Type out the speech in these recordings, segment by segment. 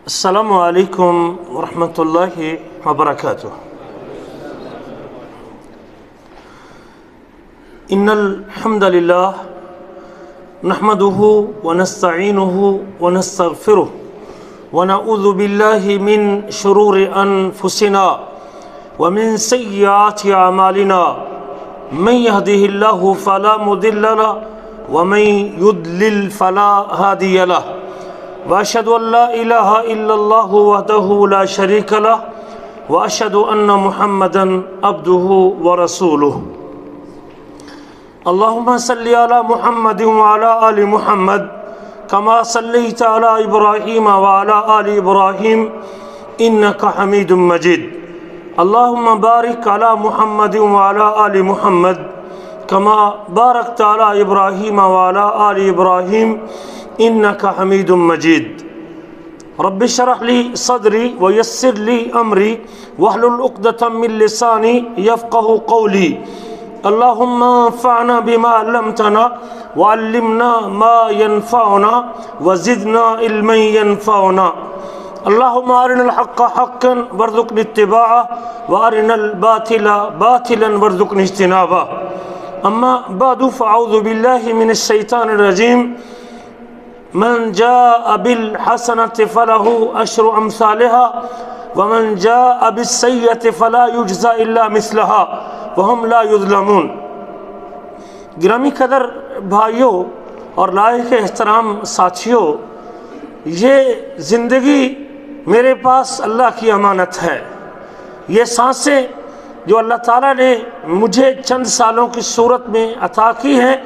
السلام علیکم ورحمۃ اللہ وبرکاتہ۔ ان الحمد للہ نحمده ونستعینه ونستغفره ونعوذ باللہ من شرور انفسنا ومن سیئات اعمالنا من يهده الله فلا مضل له ومن يضلل فلا هادي له واشهد ان لا اله الا الله وحده لا شريك له واشهد ان محمدا عبده ورسوله۔ اللهم صل على محمد وعلى ال محمد كما صليت على ابراهيم وعلى ال ابراهيم انك حميد مجيد۔ اللهم بارك على محمد وعلى ال محمد كما باركت على ابراهيم وعلى ال ابراهيم انك حميد مجيد۔ رب اشرح لي صدري ويسر لي امري واحلل عقدة من لساني يفقهوا قولي۔ اللهم انفعنا بما علمتنا وعلمنا ما ينفعنا وزدنا علما ينفعنا۔ اللهم ارنا الحق حقا وارزقنا اتباعه وارنا الباطل باطلا وارزقنا اجتنابه۔ اما بعد فاعوذ بالله من الشيطان الرجيم۔ من جاء بالحسنة فله عشر امثالها ومن جاء بالسيئة فلا يجزى الا مثلها وهم لا يظلمون۔ گرامی قدر بھائیوں اور لائق احترام ساتھیوں، یہ زندگی میرے پاس اللہ کی امانت ہے۔ یہ سانسیں جو اللہ تعالیٰ نے مجھے چند سالوں کی صورت میں عطا کی ہیں،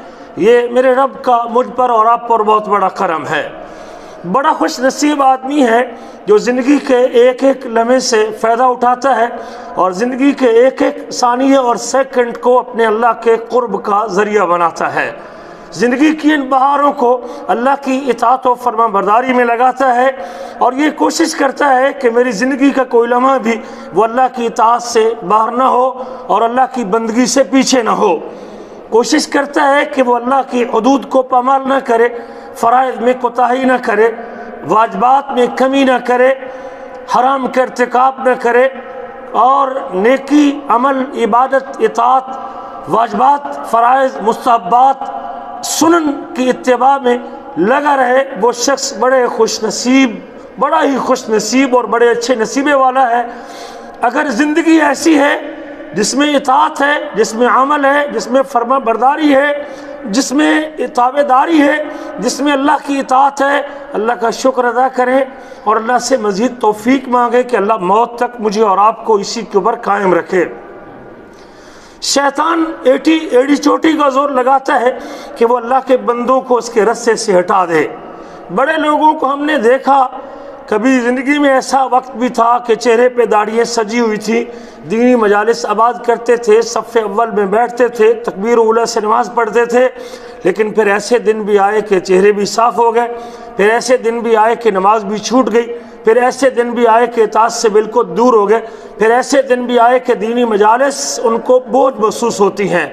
یہ میرے رب کا مجھ پر اور آپ پر بہت بڑا کرم ہے۔ بڑا خوش نصیب آدمی ہے جو زندگی کے ایک ایک لمحے سے فائدہ اٹھاتا ہے اور زندگی کے ایک ایک ثانیے اور سیکنڈ کو اپنے اللہ کے قرب کا ذریعہ بناتا ہے۔ زندگی کی ان بہاروں کو اللہ کی اطاعت و فرما برداری میں لگاتا ہے اور یہ کوشش کرتا ہے کہ میری زندگی کا کوئی لمحہ بھی وہ اللہ کی اطاعت سے باہر نہ ہو اور اللہ کی بندگی سے پیچھے نہ ہو۔ کوشش کرتا ہے کہ وہ اللہ کی حدود کو پامال نہ کرے، فرائض میں کوتاہی نہ کرے، واجبات میں کمی نہ کرے، حرام کا ارتکاب نہ کرے اور نیکی، عمل، عبادت، اطاعت، واجبات، فرائض، مستحبات، سنن کی اتباع میں لگا رہے۔ وہ شخص بڑا ہی خوش نصیب اور بڑے اچھے نصیبے والا ہے۔ اگر زندگی ایسی ہے جس میں اطاعت ہے، جس میں عمل ہے، جس میں فرما برداری ہے، جس میں تابع داری ہے، جس میں اللہ کی اطاعت ہے، اللہ کا شکر ادا کریں اور اللہ سے مزید توفیق مانگے کہ اللہ موت تک مجھے اور آپ کو اسی کے اوپر قائم رکھے۔ شیطان ایڑی چوٹی کا زور لگاتا ہے کہ وہ اللہ کے بندوں کو اس کے رستے سے ہٹا دے۔ بڑے لوگوں کو ہم نے دیکھا، کبھی زندگی میں ایسا وقت بھی تھا کہ چہرے پہ داڑھیاں سجی ہوئی تھی، دینی مجالس آباد کرتے تھے، صف اول میں بیٹھتے تھے، تکبیر اولیٰ سے نماز پڑھتے تھے، لیکن پھر ایسے دن بھی آئے کہ چہرے بھی صاف ہو گئے، پھر ایسے دن بھی آئے کہ نماز بھی چھوٹ گئی، پھر ایسے دن بھی آئے کہ اطاعت سے بالکل دور ہو گئے، پھر ایسے دن بھی آئے کہ دینی مجالس ان کو بوجھ محسوس ہوتی ہیں۔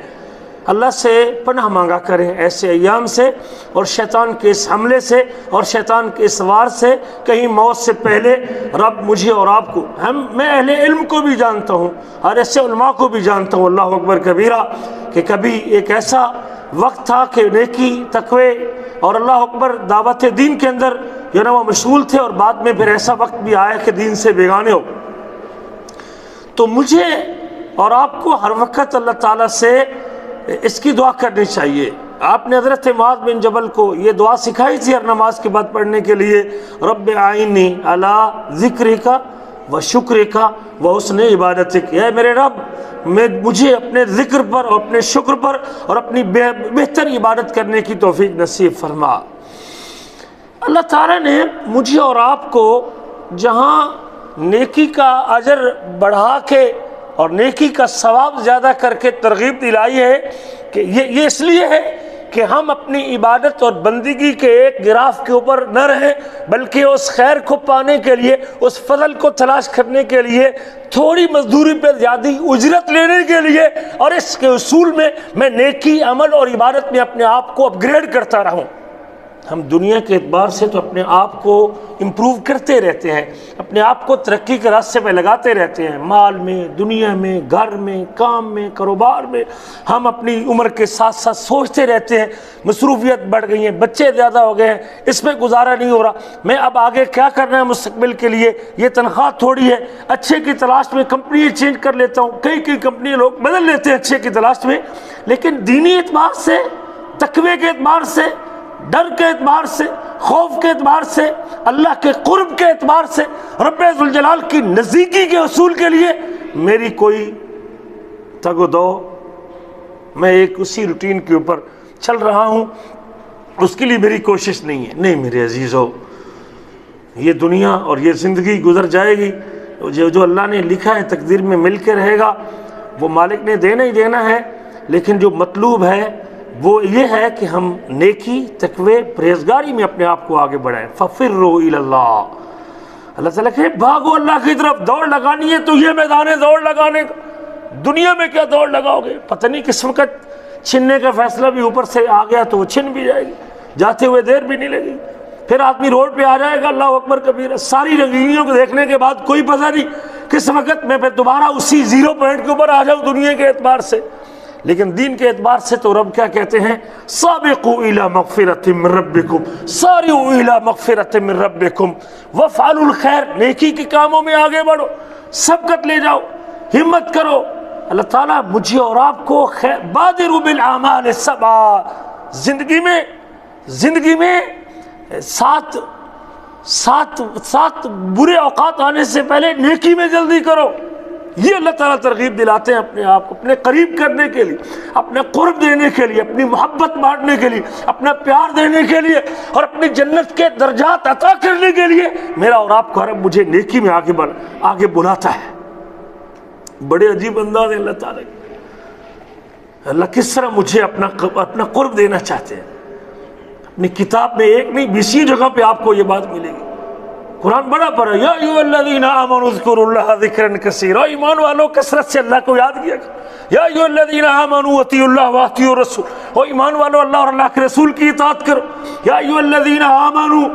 اللہ سے پناہ مانگا کریں ایسے ایام سے اور شیطان کے اس حملے سے اور شیطان کے اس وار سے۔ کہیں موت سے پہلے رب مجھے اور آپ کو، میں اہل علم کو بھی جانتا ہوں اور ایسے علماء کو بھی جانتا ہوں، اللہ اکبر کبیرہ، کہ کبھی ایک ایسا وقت تھا کہ نیکی، تقوی اور اللہ اکبر دعوت دین کے اندر جو نا وہ مشغول تھے، اور بعد میں پھر ایسا وقت بھی آیا کہ دین سے بیگانے ہو۔ تو مجھے اور آپ کو ہر وقت اللہ تعالیٰ سے اس کی دعا کرنی چاہیے۔ آپ نے حضرت معاذ بن جبل کو یہ دعا سکھائی تھی ہر نماز کے بعد پڑھنے کے لیے، رب اعینی علی ذکرک و شکرک و حسن عبادتک۔ اے میرے رب، مجھے اپنے ذکر پر اور اپنے شکر پر اور اپنی بہتر عبادت کرنے کی توفیق نصیب فرما۔ اللہ تعالیٰ نے مجھے اور آپ کو جہاں نیکی کا اجر بڑھا کے اور نیکی کا ثواب زیادہ کر کے ترغیب دلائی ہے کہ یہ اس لیے ہے کہ ہم اپنی عبادت اور بندگی کے ایک گراف کے اوپر نہ رہیں، بلکہ اس خیر کو پانے کے لیے، اس فضل کو تلاش کرنے کے لیے، تھوڑی مزدوری پہ زیادہ اجرت لینے کے لیے اور اس کے اصول میں نیکی، عمل اور عبادت میں اپنے آپ کو اپ گریڈ کرتا رہوں۔ ہم دنیا کے اعتبار سے تو اپنے آپ کو امپروو کرتے رہتے ہیں، اپنے آپ کو ترقی کے راستے پہ لگاتے رہتے ہیں، مال میں، دنیا میں، گھر میں، کام میں، کاروبار میں۔ ہم اپنی عمر کے ساتھ ساتھ سوچتے رہتے ہیں، مصروفیت بڑھ گئی ہیں، بچے زیادہ ہو گئے ہیں، اس میں گزارا نہیں ہو رہا، میں اب آگے کیا کرنا ہے مستقبل کے لیے، یہ تنخواہ تھوڑی ہے، اچھے کی تلاش میں کمپنی چینج کر لیتا ہوں، کئی کمپنی لوگ بدل لیتے ہیں اچھے کی تلاش میں۔ لیکن دینی اعتبار سے، تقوی کے اعتبار سے، ڈر کے اعتبار سے، خوف کے اعتبار سے، اللہ کے قرب کے اعتبار سے، رب ذوالجلال کی نزدیکی کے حصول کے لیے میری کوئی تگ و دو، میں ایک اسی روٹین کے اوپر چل رہا ہوں، اس کے لیے میری کوشش نہیں ہے۔ نہیں میرے عزیزو، یہ دنیا اور یہ زندگی گزر جائے گی، جو اللہ نے لکھا ہے تقدیر میں مل کے رہے گا، وہ مالک نے دینا ہی دینا ہے۔ لیکن جو مطلوب ہے وہ یہ ہے کہ ہم نیکی، تقوی، پرہیزگاری میں اپنے آپ کو آگے بڑھائیں۔ فَفِرُّوا إِلَى اللَّهِ، اللہ تعالیٰ کہ بھاگو اللہ کی طرف، دوڑ لگانی ہے تو یہ میدان ہے دوڑ لگانے کا۔ دنیا میں کیا دوڑ لگاؤ گے، پتہ نہیں کس وقت چھننے کا فیصلہ بھی اوپر سے آ گیا تو وہ چھن بھی جائے گی، جاتے ہوئے دیر بھی نہیں لگے گی، پھر آدمی روڈ پہ آ جائے گا، اللہ اکبر کبیرہ، ساری رنگینیوں کو دیکھنے کے بعد کوئی پتہ نہیں کس وقت میں پھر دوبارہ اسی زیرو پوائنٹ کے اوپر آ جاؤں دنیا کے اعتبار سے۔ لیکن دین کے اعتبار سے تو رب کیا کہتے ہیں، سابقوا الی مغفرۃ من ربکم، سارعوا الی مغفرۃ من ربکم وافعلوا الخیر، نیکی کے کاموں میں آگے بڑھو، سبقت لے جاؤ، ہمت کرو۔ اللہ تعالیٰ مجھے اور آپ کو بادروا بالاعمال السبع، زندگی میں سات برے اوقات آنے سے پہلے نیکی میں جلدی کرو۔ یہ اللہ تعالیٰ ترغیب دلاتے ہیں اپنے آپ کو اپنے قریب کرنے کے لیے، اپنے قرب دینے کے لیے، اپنی محبت بانٹنے کے لیے، اپنا پیار دینے کے لیے، اور اپنی جنت کے درجات عطا کرنے کے لیے میرا اور آپ کو رب مجھے نیکی میں آگے بلاتا ہے۔ بڑے عجیب انداز ہے اللہ تعالیٰ کی۔ اللہ کس طرح مجھے اپنا قرب دینا چاہتے ہیں۔ اپنی کتاب میں ایک نہیں 20 جگہ پہ آپ کو یہ بات ملے گی۔ قرآن بڑا پڑھا، یا ایھا الذین آمنوا اذکروا اللہ ذکرا کثیرا، ایمان والو کثرت سے اللہ کو یاد کیا کرو۔ یا ایھا الذین آمنوا اطیعوا اللہ واطیعوا الرسول، او ایمان والو اللہ اور اللہ کے رسول کی اطاعت کرو۔ یا ایھا الذین آمنوا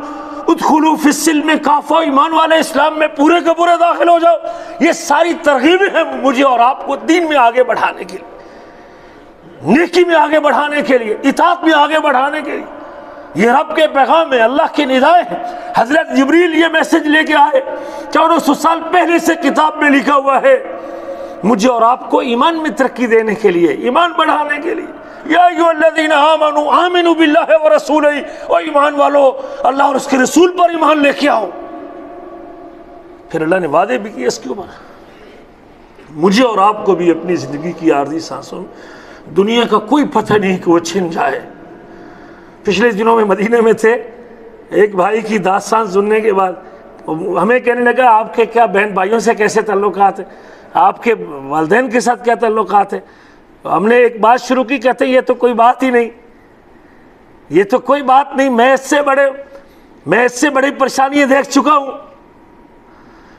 ادخلوا فی السلم کافہ، ایمان والے اسلام میں پورے کے پورے داخل ہو جاؤ۔ یہ ساری ترغیبیں ہیں مجھے اور آپ کو دین میں آگے بڑھانے کے لیے، نیکی میں آگے بڑھانے کے لیے، اطاعت میں آگے بڑھانے کے لیے۔ یہ رب کے پیغام ہے، اللہ کی ندائیں ہیں۔ حضرت جبریل یہ میسج لے کے آئے 1400 سال پہلے سے کتاب میں لکھا ہوا ہے، مجھے اور آپ کو ایمان میں ترقی دینے کے لیے، ایمان بڑھانے کے لیے۔ یا ایھا الذین آمنوا آمنوا باللہ ورسولہ، او ایمان والو اللہ اور اس کے رسول پر ایمان لے کے آؤ۔ پھر اللہ نے وعدے بھی کیے اس کے اوپر۔ مجھے اور آپ کو بھی اپنی زندگی کی عارضی سانسوں میں دنیا کا کوئی پتہ نہیں کہ وہ چھن جائے۔ پچھلے دنوں میں مدینے میں تھے، ایک بھائی کی داستان سننے کے بعد ہمیں کہنے لگا آپ کے کیا بہن بھائیوں سے کیسے تعلقات ہیں، آپ کے والدین کے ساتھ کیا تعلقات ہیں۔ ہم نے ایک بات شروع کی، کہتے یہ تو کوئی بات ہی نہیں، یہ تو کوئی بات نہیں، میں اس سے بڑی پریشانیاں دیکھ چکا ہوں۔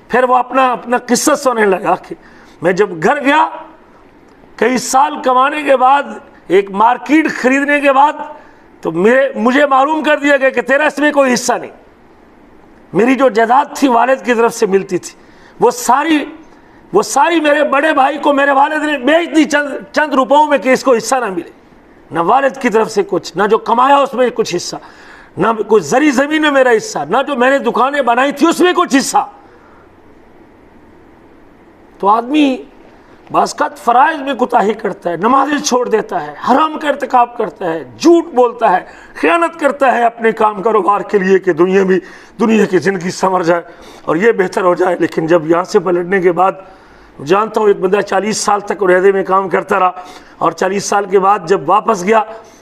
پھر وہ اپنا قصہ سننے لگا کہ میں جب گھر گیا کئی سال کمانے کے بعد، ایک مارکیٹ خریدنے کے بعد، تو مجھے معلوم کر دیا گیا کہ تیرا اس میں کوئی حصہ نہیں۔ میری جو جائیداد تھی والد کی طرف سے ملتی تھی، وہ ساری میرے بڑے بھائی کو میرے والد نے بیچ دی چند روپوں میں کہ اس کو حصہ نہ ملے۔ نہ والد کی طرف سے کچھ، نہ جو کمایا اس میں کچھ حصہ، نہ کوئی زرعی زمین میں میرا حصہ، نہ جو میں نے دکانیں بنائی تھی اس میں کچھ حصہ۔ تو آدمی بعض اوقات فرائض میں کوتاہی کرتا ہے، نمازیں چھوڑ دیتا ہے، حرام کا ارتکاب کرتا ہے، جھوٹ بولتا ہے، خیانت کرتا ہے اپنے کام کاروبار کے لیے کہ دنیا کی زندگی سنور جائے اور یہ بہتر ہو جائے۔ لیکن جب یہاں سے پلٹنے کے بعد، جانتا ہوں ایک بندہ 40 سال تک عہدے میں کام کرتا رہا، اور 40 سال کے بعد جب واپس گیا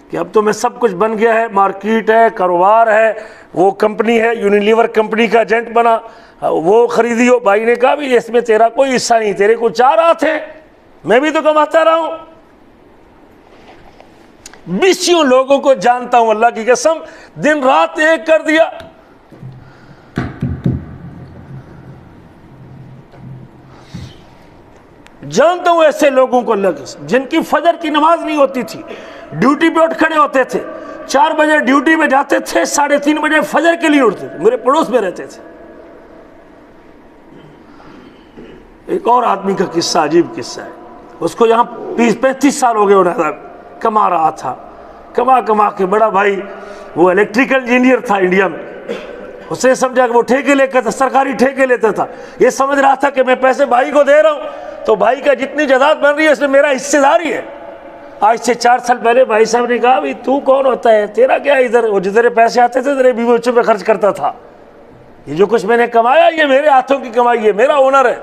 کہ اب تو میں سب کچھ بن گیا ہے، مارکیٹ ہے، کاروبار ہے، وہ کمپنی ہے، یونیلیور کمپنی کا ایجنٹ بنا، وہ خریدی ہو۔ بھائی نے کہا بھی اس میں تیرا کوئی حصہ نہیں، تیرے کو 4 ہاتھ ہیں، میں بھی تو کماتا رہا ہوں۔ 20 لوگوں کو جانتا ہوں، اللہ کی قسم، دن رات ایک کر دیا۔ جانتا ہوں ایسے لوگوں کو اللہ کی قسم، جن کی فجر کی نماز نہیں ہوتی تھی، ڈیوٹی پہ اٹھ کھڑے ہوتے تھے، 4 بجے ڈیوٹی میں جاتے تھے، 3:30 بجے فجر کے لیے اٹھتے تھے، میرے پڑوس میں رہتے تھے۔ ایک اور آدمی کا قصہ، عجیب قصہ ہے، اس کو یہاں 35 سال ہو گئے انہیں کما رہا تھا، کما کے بڑا بھائی وہ الیکٹریکل انجینئر تھا انڈیا میں، اس نے سمجھا کہ وہ ٹھیکے لے کر سرکاری ٹھیکے لیتا تھا، یہ سمجھ رہا تھا کہ میں پیسے بھائی کو دے رہا ہوں تو بھائی کا جتنی جائیداد بن رہی ہے اس میں میرا حصہ داری ہے۔ آج سے 4 سال پہلے بھائی صاحب نے کہا بھی تو کون ہوتا ہے، تیرا کیا ادھر، وہ جتنے پیسے آتے تھے تیرے بیوی بچوں پہ خرچ کرتا تھا، یہ جو کچھ میں نے کمایا یہ میرے ہاتھوں کی کمائی ہے، میرا اونر ہے۔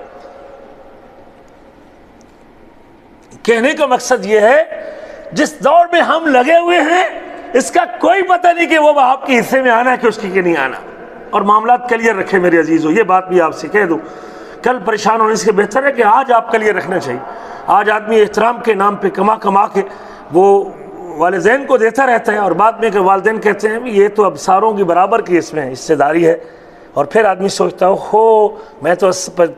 کہنے کا مقصد یہ ہے جس دور میں ہم لگے ہوئے ہیں اس کا کوئی پتہ نہیں کہ وہ آپ کے حصے میں آنا ہے کہ اس کی نہیں آنا، اور معاملات کلیئر رکھے میرے عزیزو، یہ بات بھی آپ سے کہہ دوں، کل پریشان ہونے سے بہتر ہے کہ آج آپ کلیئر رکھنا چاہیے۔ آج آدمی احترام کے نام پہ کما کے وہ والدین کو دیتا رہتا ہے، اور بعد میں کہ والدین کہتے ہیں یہ تو اب ساروں کی برابر کی اس میں حصہ داری ہے، اور پھر آدمی سوچتا ہو میں تو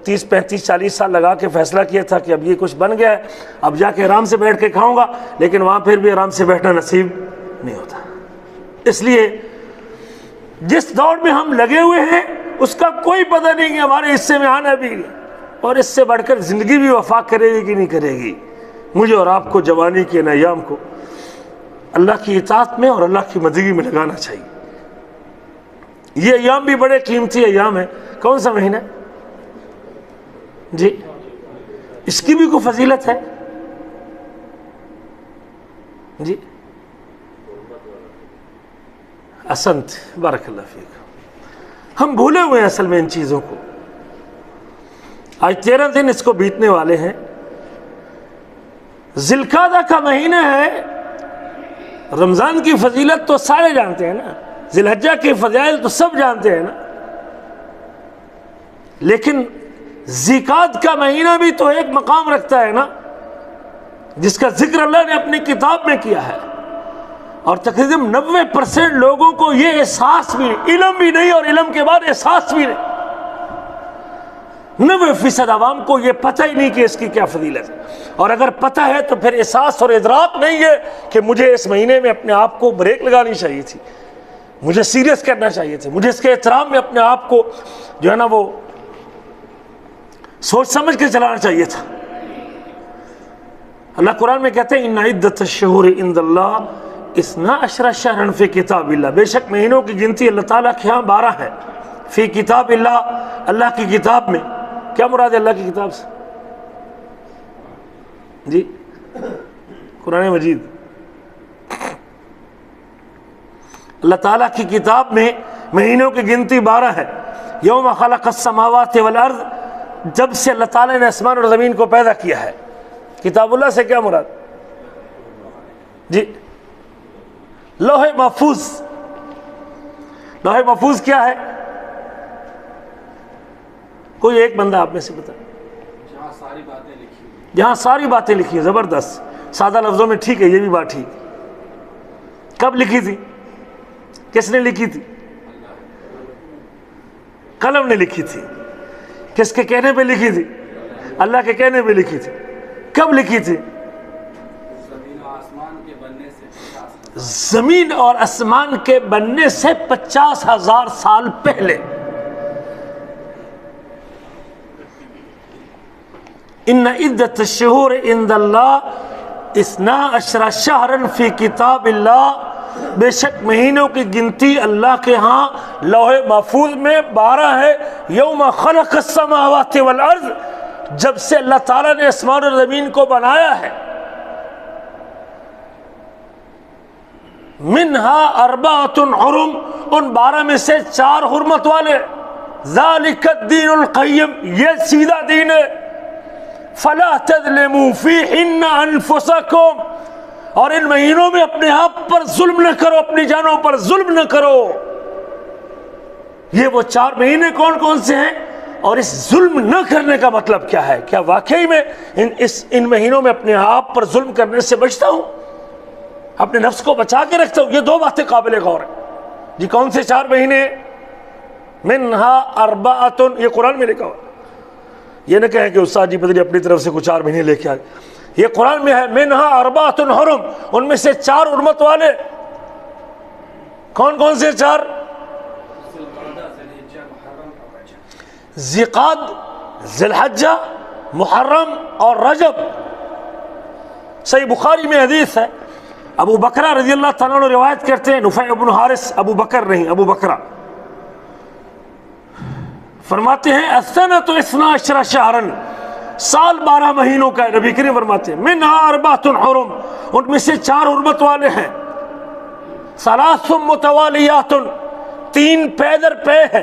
30 35 40 سال لگا کے فیصلہ کیا تھا کہ اب یہ کچھ بن گیا ہے، اب جا کے آرام سے بیٹھ کے کھاؤں گا، لیکن وہاں پھر بھی آرام سے بیٹھنا نصیب نہیں ہوتا۔ اس لیے جس دور میں ہم لگے ہوئے ہیں اس کا کوئی پتہ نہیں کہ ہمارے حصے میں آنا بھی، اور اس سے بڑھ کر زندگی بھی وفا کرے گی کہ نہیں کرے گی۔ مجھے اور آپ کو جوانی کے ان ایام کو اللہ کی اطاعت میں اور اللہ کی بندگی میں لگانا چاہیے۔ یہ ایام بھی بڑے قیمتی ایام ہیں۔ کون سا مہینہ جی؟ اس کی بھی کوئی فضیلت ہے جی؟ احسنت، بارک اللہ فیک۔ ہم بھولے ہوئے ہیں اصل میں ان چیزوں کو۔ آج 13 دن اس کو بیتنے والے ہیں۔ ذی القعدہ کا مہینہ ہے، رمضان کی فضیلت تو سارے جانتے ہیں نا، ذی الحجہ کے فضائل تو سب جانتے ہیں نا، لیکن ذی القعدہ کا مہینہ بھی تو ایک مقام رکھتا ہے نا، جس کا ذکر اللہ نے اپنی کتاب میں کیا ہے، اور تقریباً 90% لوگوں کو یہ احساس بھی نہیں، علم بھی نہیں، اور علم کے بعد احساس بھی نہیں۔ 90% عوام کو یہ پتہ ہی نہیں کہ اس کی کیا فضیلت ہے، اور اگر پتہ ہے تو پھر احساس اور ادراک نہیں ہے کہ مجھے اس مہینے میں اپنے آپ کو بریک لگانی چاہیے تھی، مجھے سیریس کرنا چاہیے تھا، مجھے اس کے احترام میں اپنے آپ کو جو ہے نا وہ سوچ سمجھ کے چلانا چاہیے تھا۔ اللہ قرآن میں کہتے ہیں ان عدت الشہور عند اللہ 12 شہرا فی کتاب اللہ، بے شک مہینوں کی گنتی اللہ تعالیٰ کے ہاں 12 ہے، فی کتاب اللہ، اللہ کی کتاب میں۔ کیا مراد ہے اللہ کی کتاب سے جی؟ قرآن مجید۔ اللہ تعالیٰ کی کتاب میں مہینوں کی گنتی 12 ہے۔ یوم خلق السماوات والارض، جب سے اللہ تعالیٰ نے آسمان اور زمین کو پیدا کیا ہے۔ کتاب اللہ سے کیا مراد جی؟ لوح محفوظ۔ لوح محفوظ کیا ہے؟ کوئی ایک بندہ آپ میں سے بتا۔ جہاں ساری باتیں لکھی ہیں۔ زبردست، سادہ لفظوں میں ٹھیک ہے، یہ بھی بات ٹھیک۔ کب لکھی تھی؟ کس نے لکھی تھی؟ قلم نے لکھی تھی۔ کس کے کہنے پہ لکھی تھی؟ اللہ کے کہنے پہ لکھی تھی۔ کب لکھی تھی؟ زمین اور آسمان کے بننے سے 50,000 سال پہلے۔ ان عدت الشہور عند اللہ 12 شہرا فی کتاب اللہ، بے شک مہینوں کی گنتی اللہ کے ہاں لوح محفوظ میں 12 ہے۔ یوم خلق السماوات والارض، جب سے اللہ تعالیٰ نے آسمان اور زمین کو بنایا ہے۔ منہا 4 حرم، ان 12 میں سے 4 حرمت والے۔ ذالک الدین القیم، یہ سیدھا دین ہے۔ فلا تظلموا فیہن انفسکم، اور ان مہینوں میں اپنے آپ پر ظلم نہ کرو، اپنی جانوں پر ظلم نہ کرو۔ یہ وہ 4 مہینے کون کون سے ہیں، اور اس ظلم نہ کرنے کا مطلب کیا ہے؟ کیا واقعی میں ان مہینوں میں اپنے آپ پر ظلم کرنے سے بچتا ہوں، اپنے نفس کو بچا کے رکھتا ہوں؟ یہ 2 باتیں قابل غور ہیں جی۔ کون سے 4 مہینے؟ منہا 4، یہ قرآن میں لکھا ہوا، یہ نہ کہیں کہ استاد جی بدری اپنی طرف سے کچھ 4 مہینے لے کے آئے، یہ قرآن میں ہے۔ منہا 4 حرم، ان میں سے 4 حرمت والے۔ کون کون سے 4؟ ذیقعد، ذی الحجہ، محرم اور رجب۔ صحیح بخاری میں حدیث ہے، ابو بکرہ رضی اللہ تعالیٰ عنہ روایت کرتے ہیں، نفیع بن حارث، ابو بکر نہیں، ابو بکرہ فرماتے ہیں السنۃ 12 شہرا، سال 12 مہینوں کا ہے۔ نبی کریم فرماتے ہیں منہا 4 حرم، ان میں سے 4 حرمت والے ہیں، 3 متوالیات، 3 پے در پے ہیں،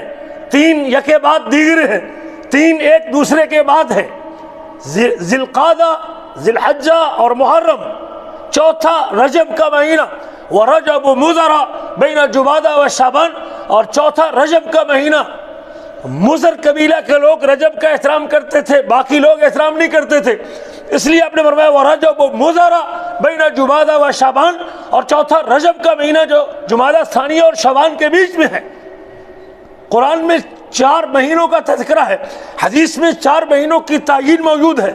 3 یکے بعد دیگر ہیں، 3 ایک دوسرے کے بعد ہیں، ذی القعدہ، ذی الحجہ اور محرم، 4 رجب کا مہینہ، ورجب مضر بین جمادہ و شعبان، اور 4 رجب کا مہینہ۔ مضر قبیلہ کے لوگ رجب کا احترام کرتے تھے، باقی لوگ احترام نہیں کرتے تھے، اس لیے آپ نے فرمایا ورجب مضر بین جمادہ و شعبان، اور 4 رجب کا مہینہ جو جمادہ ثانیہ اور شعبان کے بیچ میں ہے۔ قرآن میں 4 مہینوں کا تذکرہ ہے، حدیث میں 4 مہینوں کی تعیین موجود ہے،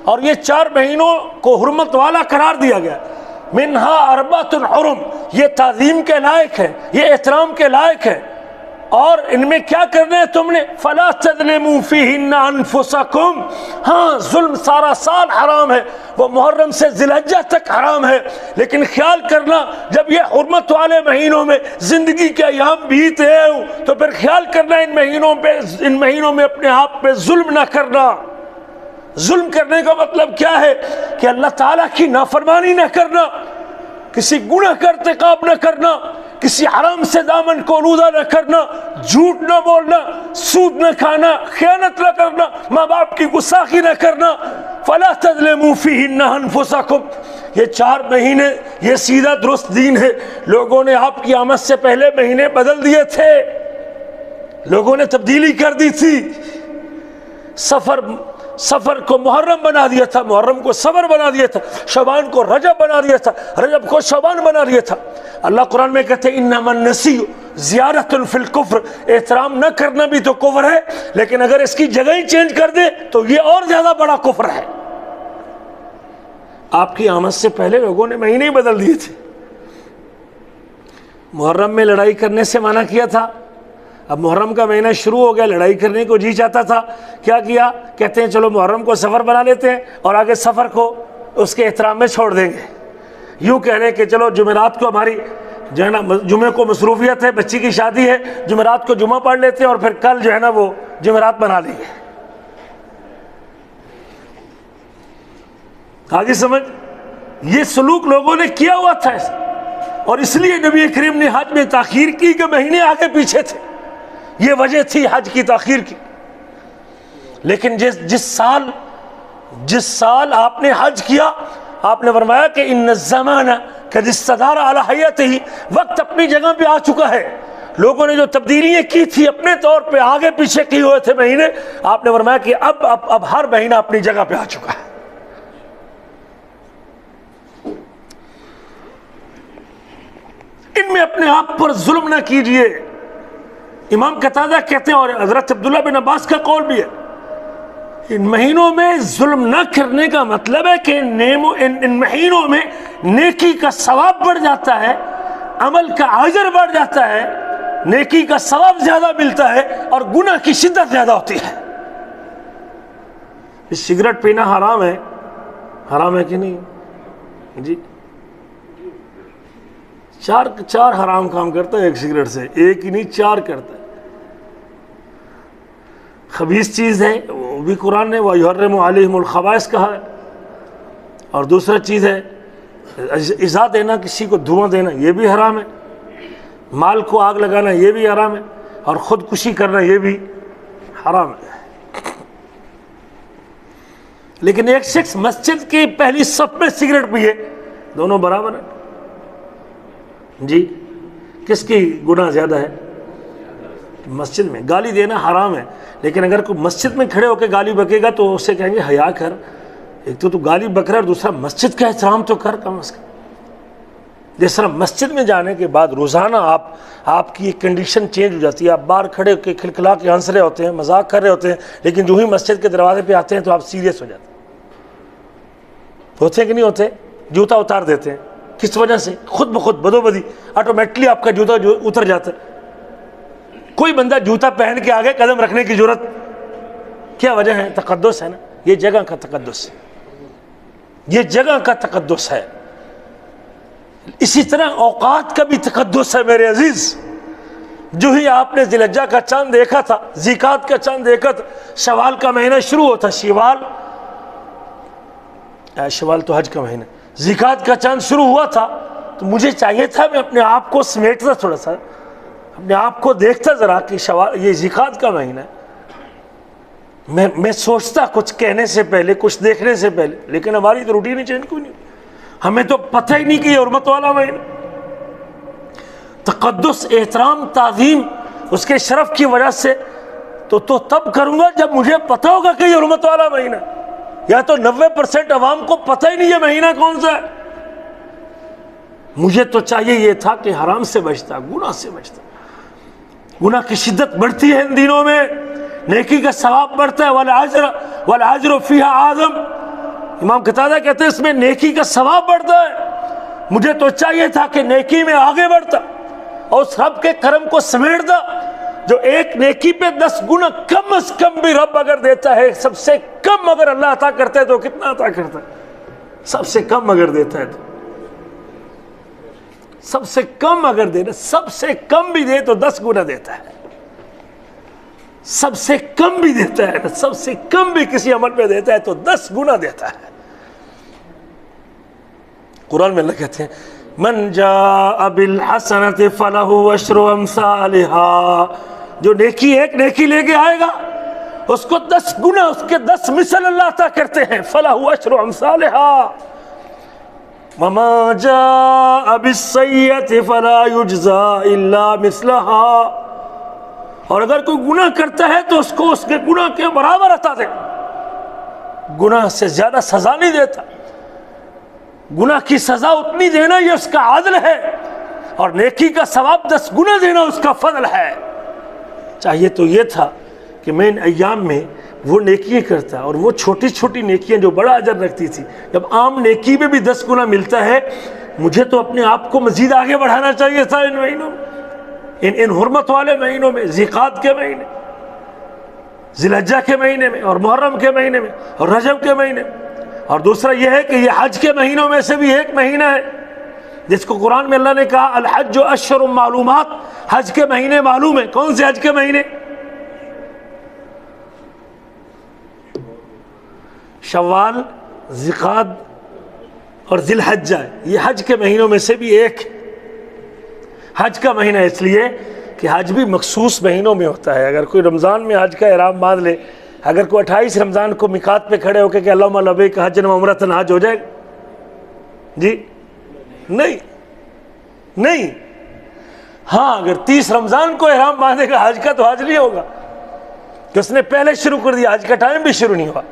اور یہ 4 مہینوں کو حرمت والا قرار دیا گیا۔ منہا 4 حرم، یہ تعظیم کے لائق ہے، یہ احترام کے لائق ہے، اور ان میں کیا کرنا ہے تم نے؟ فلا تظلموا فیہن انفسکم، ہاں ظلم سارا سال حرام ہے، وہ محرم سے ذی الحجہ تک حرام ہے، لیکن خیال کرنا جب یہ حرمت والے مہینوں میں زندگی کے ایام بیت رہے ہوں تو پھر خیال کرنا ان مہینوں میں اپنے آپ پہ ظلم نہ کرنا۔ ظلم کرنے کا مطلب کیا ہے؟ کہ اللہ تعالیٰ کی نافرمانی نہ کرنا، کسی گناہ کا ارتکاب نہ کرنا، کسی حرام سے دامن کو آلودہ نہ کرنا، جھوٹ نہ بولنا، سود نہ کھانا، خیانت نہ کرنا، ماں باپ کی گستاخی نہ کرنا۔ فلا تظلموا فیہن انفسکم، یہ 4 مہینے یہ سیدھا درست دین ہے۔ لوگوں نے آپ کی آمد سے پہلے مہینے بدل دیے تھے، لوگوں نے تبدیلی کر دی تھی، سفر کو محرم بنا دیا تھا، محرم کو صفر بنا دیا تھا، شعبان کو رجب بنا دیا تھا، رجب کو شعبان بنا دیا تھا۔ اللہ قرآن میں کہتے ہیں انما النسیء زیادۃ فی الکفر، احترام نہ کرنا بھی تو کفر ہے، لیکن اگر اس کی جگہ ہی چینج کر دے تو یہ اور زیادہ بڑا کفر ہے۔ آپ کی آمد سے پہلے لوگوں نے مہینے ہی بدل دیے تھے۔ محرم میں لڑائی کرنے سے منع کیا تھا، اب محرم کا مہینہ شروع ہو گیا، لڑائی کرنے کو جی چاہتا تھا، کیا کیا؟ کہتے ہیں چلو محرم کو سفر بنا لیتے ہیں اور آگے سفر کو اس کے احترام میں چھوڑ دیں گے۔ یوں کہہ رہے کہ چلو جمعرات کو ہماری جو ہے نا جمعے کو مصروفیت ہے، بچی کی شادی ہے، جمعرات کو جمعہ پڑھ لیتے ہیں اور پھر کل جو ہے نا وہ جمعرات بنا لیں گے۔ آگے سمجھ، یہ سلوک لوگوں نے کیا ہوا تھا، اور اس لیے نبی کریم نے حج میں تاخیر کی کہ مہینے آگے پیچھے تھے، یہ وجہ تھی حج کی تاخیر کی۔ لیکن جس سال آپ نے حج کیا، آپ نے فرمایا کہ ان الزمان قد استدار علی حیتہ، وقت اپنی جگہ پہ آ چکا ہے۔ لوگوں نے جو تبدیلیاں کی تھی اپنے طور پہ آگے پیچھے کی ہوئے تھے مہینے، آپ نے فرمایا کہ اب ہر مہینہ اپنی جگہ پہ آ چکا ہے۔ ان میں اپنے آپ پر ظلم نہ کیجئے۔ امام قتادہ کہتے ہیں، اور حضرت عبداللہ بن عباس کا قول بھی ہے، ان مہینوں میں ظلم نہ کرنے کا مطلب ہے کہ ان مہینوں میں نیکی کا ثواب بڑھ جاتا ہے، عمل کا اجر بڑھ جاتا ہے، نیکی کا ثواب زیادہ ملتا ہے اور گناہ کی شدت زیادہ ہوتی ہے۔ سگریٹ پینا حرام ہے کہ نہیں؟ جی، چار حرام کام کرتا ہے ایک سگریٹ سے، ایک ہی نہیں 4 کرتا ہے۔ خبیث چیز ہے، وہ بھی قرآن نے وَيُحَرِّمُ عَلَيْهِمُ الْخَبَائِثَ کہا ہے، اور دوسرا چیز ہے ایذا دینا، کسی کو دھواں دینا، یہ بھی حرام ہے، مال کو آگ لگانا یہ بھی حرام ہے، اور خودکشی کرنا یہ بھی حرام ہے۔ لیکن ایک شخص مسجد کی پہلی صف میں سگریٹ پیے، دونوں برابر ہیں۔ جی، کس کی گناہ زیادہ ہے؟ مسجد میں گالی دینا حرام ہے، لیکن اگر کوئی مسجد میں کھڑے ہو کے گالی بکے گا تو اسے کہیں گے حیا کر، ایک تو گالی بک رہا ہے اور دوسرا مسجد کا احترام تو کر کم از کم۔ جس طرح مسجد میں جانے کے بعد روزانہ آپ کی ایک کنڈیشن چینج ہو جاتی ہے، آپ باہر کھڑے ہو کے کھلکھلا کے ہنس رہے ہوتے ہیں، مذاق کر رہے ہوتے ہیں، لیکن جو ہی مسجد کے دروازے پہ آتے ہیں تو آپ سیریس ہو جاتے ہیں، ہوتے ہیں کہ نہیں ہوتے؟ جوتا اتار دیتے ہیں، کس وجہ سے؟ خود بخود بدو بدی آٹومیٹکلی آپ کا جوتا جو اتر جاتا ہے. کوئی بندہ جوتا پہن کے آگے قدم رکھنے کی ضرورت کیا وجہ ہے؟ تقدس ہے نا. یہ جگہ کا تقدس ہے, یہ جگہ کا تقدس ہے. اسی طرح اوقات کا بھی تقدس ہے میرے عزیز. جو ہی آپ نے ذی الحجہ کا چاند دیکھا تھا, ذیقات کا چاند دیکھا تھا, شوال کا مہینہ شروع ہوتا, شوال تو حج کا مہینہ, ذیقات کا چاند شروع ہوا تھا, تو مجھے چاہیے تھا میں اپنے آپ کو سمیٹتا, تھوڑا سا اپنے آپ کو دیکھتا ذرا کہ یہ ذیقات کا مہینہ ہے. میں سوچتا کچھ کہنے سے پہلے, کچھ دیکھنے سے پہلے, لیکن ہماری تو روٹین ہی چینج کیوں نہیں. ہمیں تو پتہ ہی نہیں کہ یہ حرمت والا مہینہ. تقدس, احترام, تعظیم اس کے شرف کی وجہ سے تو تب کروں گا جب مجھے پتہ ہوگا کہ یہ حرمت والا مہینہ. یا تو 90% عوام کو پتہ ہی نہیں یہ مہینہ کون سا ہے. مجھے تو چاہیے یہ تھا کہ حرام سے بچتا, گناہ سے بچتا. گناہ کی شدت بڑھتی ہے ان دنوں میں, نیکی کا ثواب بڑھتا ہے. والعجر فیہا اعظم, امام قتادہ کہتے ہیں اس میں نیکی کا ثواب بڑھتا ہے. مجھے تو چاہیے تھا کہ نیکی میں آگے بڑھتا اور اس رب کے کرم کو سمیٹتا جو ایک نیکی پہ 10 گنا کم از کم بھی رب اگر دیتا ہے. سب سے کم اگر اللہ عطا کرتا ہے تو کتنا عطا کرتا ہے؟ سب سے کم اگر دیتا ہے تو, سب سے کم اگر دے, سب سے کم بھی دے تو 10 گنا دیتا ہے. سب سے کم بھی دیتا ہے, سب سے کم بھی کسی عمل پہ دیتا ہے تو 10 گنا دیتا ہے. قرآن میں اللہ کہتے ہیں من جاء بالحسنۃ فلہ عشر امثالها, جو ایک نیکی لے کے آئے گا اس کو 10 گنا, اس کے 10 مثل اللہ عطا کرتے ہیں. فلہ عشر امثالها. وما جاء بالسیئۃ فلا یجزا الا مثلها. اور اگر کوئی گناہ کرتا ہے تو اس کو اس کے گناہ کے برابر عطا دے, گناہ سے زیادہ سزا نہیں دیتا. گناہ کی سزا اتنی دینا یہ اس کا عدل ہے, اور نیکی کا ثواب 10 گنا دینا اس کا فضل ہے. چاہیے تو یہ تھا کہ میں ان ایام میں وہ نیکیاں کرتا, اور وہ چھوٹی چھوٹی نیکیاں جو بڑا اجر رکھتی تھی, جب عام نیکی میں بھی 10 گنا ملتا ہے, مجھے تو اپنے آپ کو مزید آگے بڑھانا چاہیے تھا ان مہینوں میں, ان حرمت والے مہینوں میں, ذیقات کے مہینے, ذی الحجہ کے مہینے میں, اور محرم کے مہینے میں, اور رجب کے مہینے میں. اور دوسرا یہ ہے کہ یہ حج کے مہینوں میں سے بھی ایک مہینہ ہے جس کو قرآن میں اللہ نے کہا الحج اشہر معلومات, حج کے مہینے معلوم ہیں. کون سے حج کے مہینے؟ شوال, ذیقعد اور ذی الحجہ. یہ حج کے مہینوں میں سے بھی ایک حج کا مہینہ, اس لیے کہ حج بھی مخصوص مہینوں میں ہوتا ہے. اگر کوئی رمضان میں حج کا احرام باندھ لے, اگر کوئی 28 رمضان کو میقات پہ کھڑے ہو کے کہ اللہم لبیک حجا و عمرۃ, حج ہو جائے گا؟ جی نہیں. ہاں اگر 30 رمضان کو احرام باندھے گا حج کا, تو حج نہیں ہوگا کہ اس نے پہلے شروع کر دیا, حج کا ٹائم بھی شروع نہیں ہوا.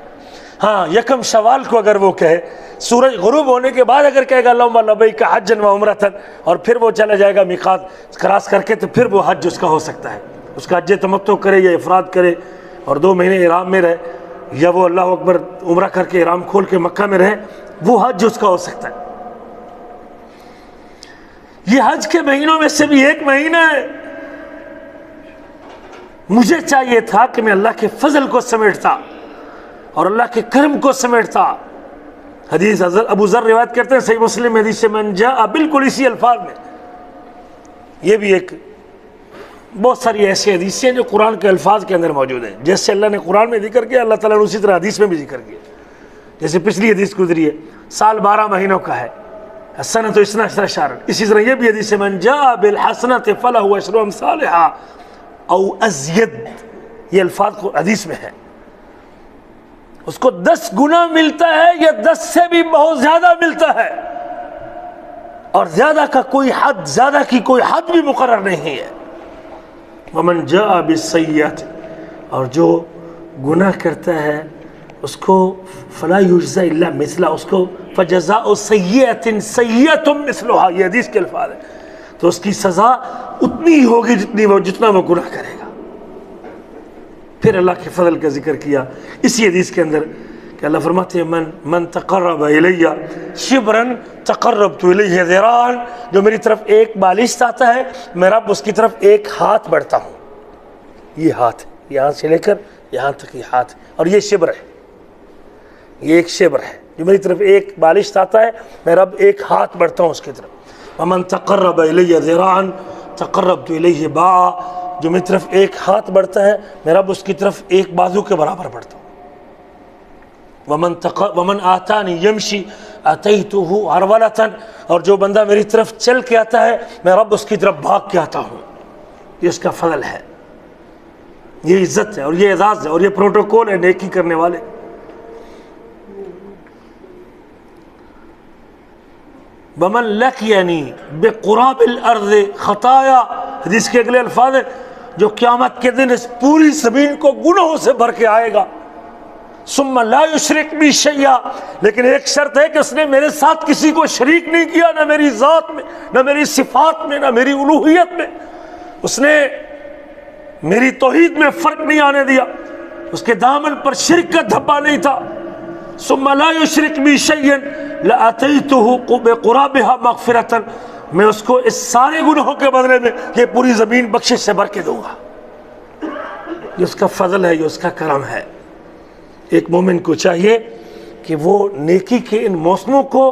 ہاں 1 شوال کو اگر وہ کہے, سورج غروب ہونے کے بعد اگر کہے گا اللہم لبیک حجا و عمرۃ, اور پھر وہ چلا جائے گا میقات کراس کر کے, تو پھر وہ حج اس کا ہو سکتا ہے. اس کا حج تمتع کرے یا افراد کرے اور 2 مہینے احرام میں رہے, یا وہ اللہ اکبر عمرہ کر کے احرام کھول کے مکہ میں رہے, وہ حج اس کا ہو سکتا ہے. یہ حج کے مہینوں میں سے بھی ایک مہینہ ہے. مجھے چاہیے تھا کہ میں اللہ کے فضل کو سمیٹتا اور اللہ کے کرم کو سمیٹتا. حدیث ابو ذر روایت کرتے ہیں صحیح مسلم حدیث سے, من جاء, بالکل اسی الفاظ میں. یہ بھی ایک بہت ساری ایسی حدیثیں ہیں جو قرآن کے الفاظ کے اندر موجود ہیں. جیسے اللہ نے قرآن میں ذکر کیا, اللہ تعالیٰ نے اسی طرح حدیث میں بھی ذکر کیا. جیسے پچھلی حدیث گزری ہے, سال 12 مہینوں کا ہے, السنۃ 12 شہرا. اسی طرح یہ بھی حدیث ہے من جاء بالحسنۃ فلہ عشر امثالها او ازید. یہ الفاظ حدیث میں ہے. اس کو 10 گنا ملتا ہے یا 10 سے بھی بہت زیادہ ملتا ہے, اور زیادہ کا کوئی حد, زیادہ کی کوئی حد بھی مقرر نہیں ہے. ومن جاء بالسیئۃ, اور جو گناہ کرتا ہے اس کو فلا یجزا الا مثلہ, اس کو فجزاء سیئۃ سیئۃ مثلھا, یہ حدیث کے الفاظ ہیں. تو اس کی سزا اتنی ہی ہوگی جتنا وہ گناہ کرے گا. پھر اللہ کے فضل کا ذکر کیا اسی حدیث کے اندر کہ اللہ فرماتے ہیں من تقرب الیہ شبرن تقربت الیہ ذراعن، جو میری طرف ایک بالشت آتا ہے میں رب اس کی طرف ایک ہاتھ بڑھتا ہوں. یہ ہاتھ یہاں سے لے کر یہاں تک یہ ہاتھ، اور یہ شبر ہے، یہ ایک شبر ہے جو میری طرف ایک بالشت آتا ہے میں رب ایک ہاتھ بڑھتا ہوں اس کی طرف. ومن تقرب الیہ ذراعا تقربت الیہ باعا، جو میری طرف ایک ہاتھ بڑھتا ہے میں رب اس کی طرف ایک بازو کے برابر بڑھتا ہوں. ومن آتانی یمشی اتیتہ ہرولۃ، اور جو بندہ میری طرف چل کے آتا ہے میں رب اس کی طرف بھاگ کے آتا ہوں. یہ اس کا فضل ہے، یہ عزت ہے اور یہ اعزاز ہے اور یہ پروٹوکول ہے نیکی کرنے والے. ومن لقینی بقراب الارض خطایا، حدیث کے اگلے الفاظ ہیں جو قیامت کے دن اس پوری زمین کو گناہوں سے بھر کے آئے گا. ثم لا یشرک بی شیئا، لیکن ایک شرط ہے کہ اس نے میرے ساتھ کسی کو شریک نہیں کیا، نہ میری ذات میں، نہ میری صفات میں، نہ میری الوہیت میں. اس نے میری توحید میں فرق نہیں آنے دیا، اس کے دامن پر شرک کا دھبا نہیں تھا. ثم لا یشرک بی شیئا لاتیتہ بقرابها مغفرۃ، میں اس کو اس سارے گناہوں کے بدلے میں یہ پوری زمین بخشش سے بھر کے دوں گا. یہ اس کا فضل ہے، یہ اس کا کرم ہے. ایک مومن کو چاہیے کہ وہ نیکی کے ان موسموں کو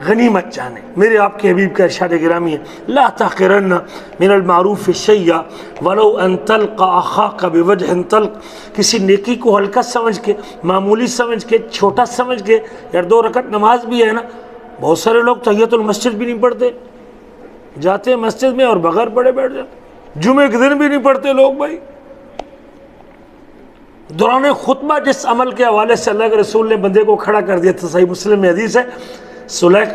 غنیمت جانے. میرے آپ کے حبیب کا ارشاد گرامی ہے لا تحقرن من المعروف شیئا ولو ان تلقى اخاك بوجه طلق، کسی نیکی کو ہلکا سمجھ کے، معمولی سمجھ کے، چھوٹا سمجھ کے. یار 2 رکعت نماز بھی ہے نا، بہت سارے لوگ تحیۃ المسجد بھی نہیں پڑھتے، جاتے ہیں مسجد میں اور بغیر پڑھے بیٹھ جاتے. جمعے کے دن بھی نہیں پڑھتے لوگ بھائی. دوران خطبہ جس عمل کے حوالے سے اللہ کے رسول نے بندے کو کھڑا کر دیا تھا، صحیح مسلم میں حدیث ہے، سلیق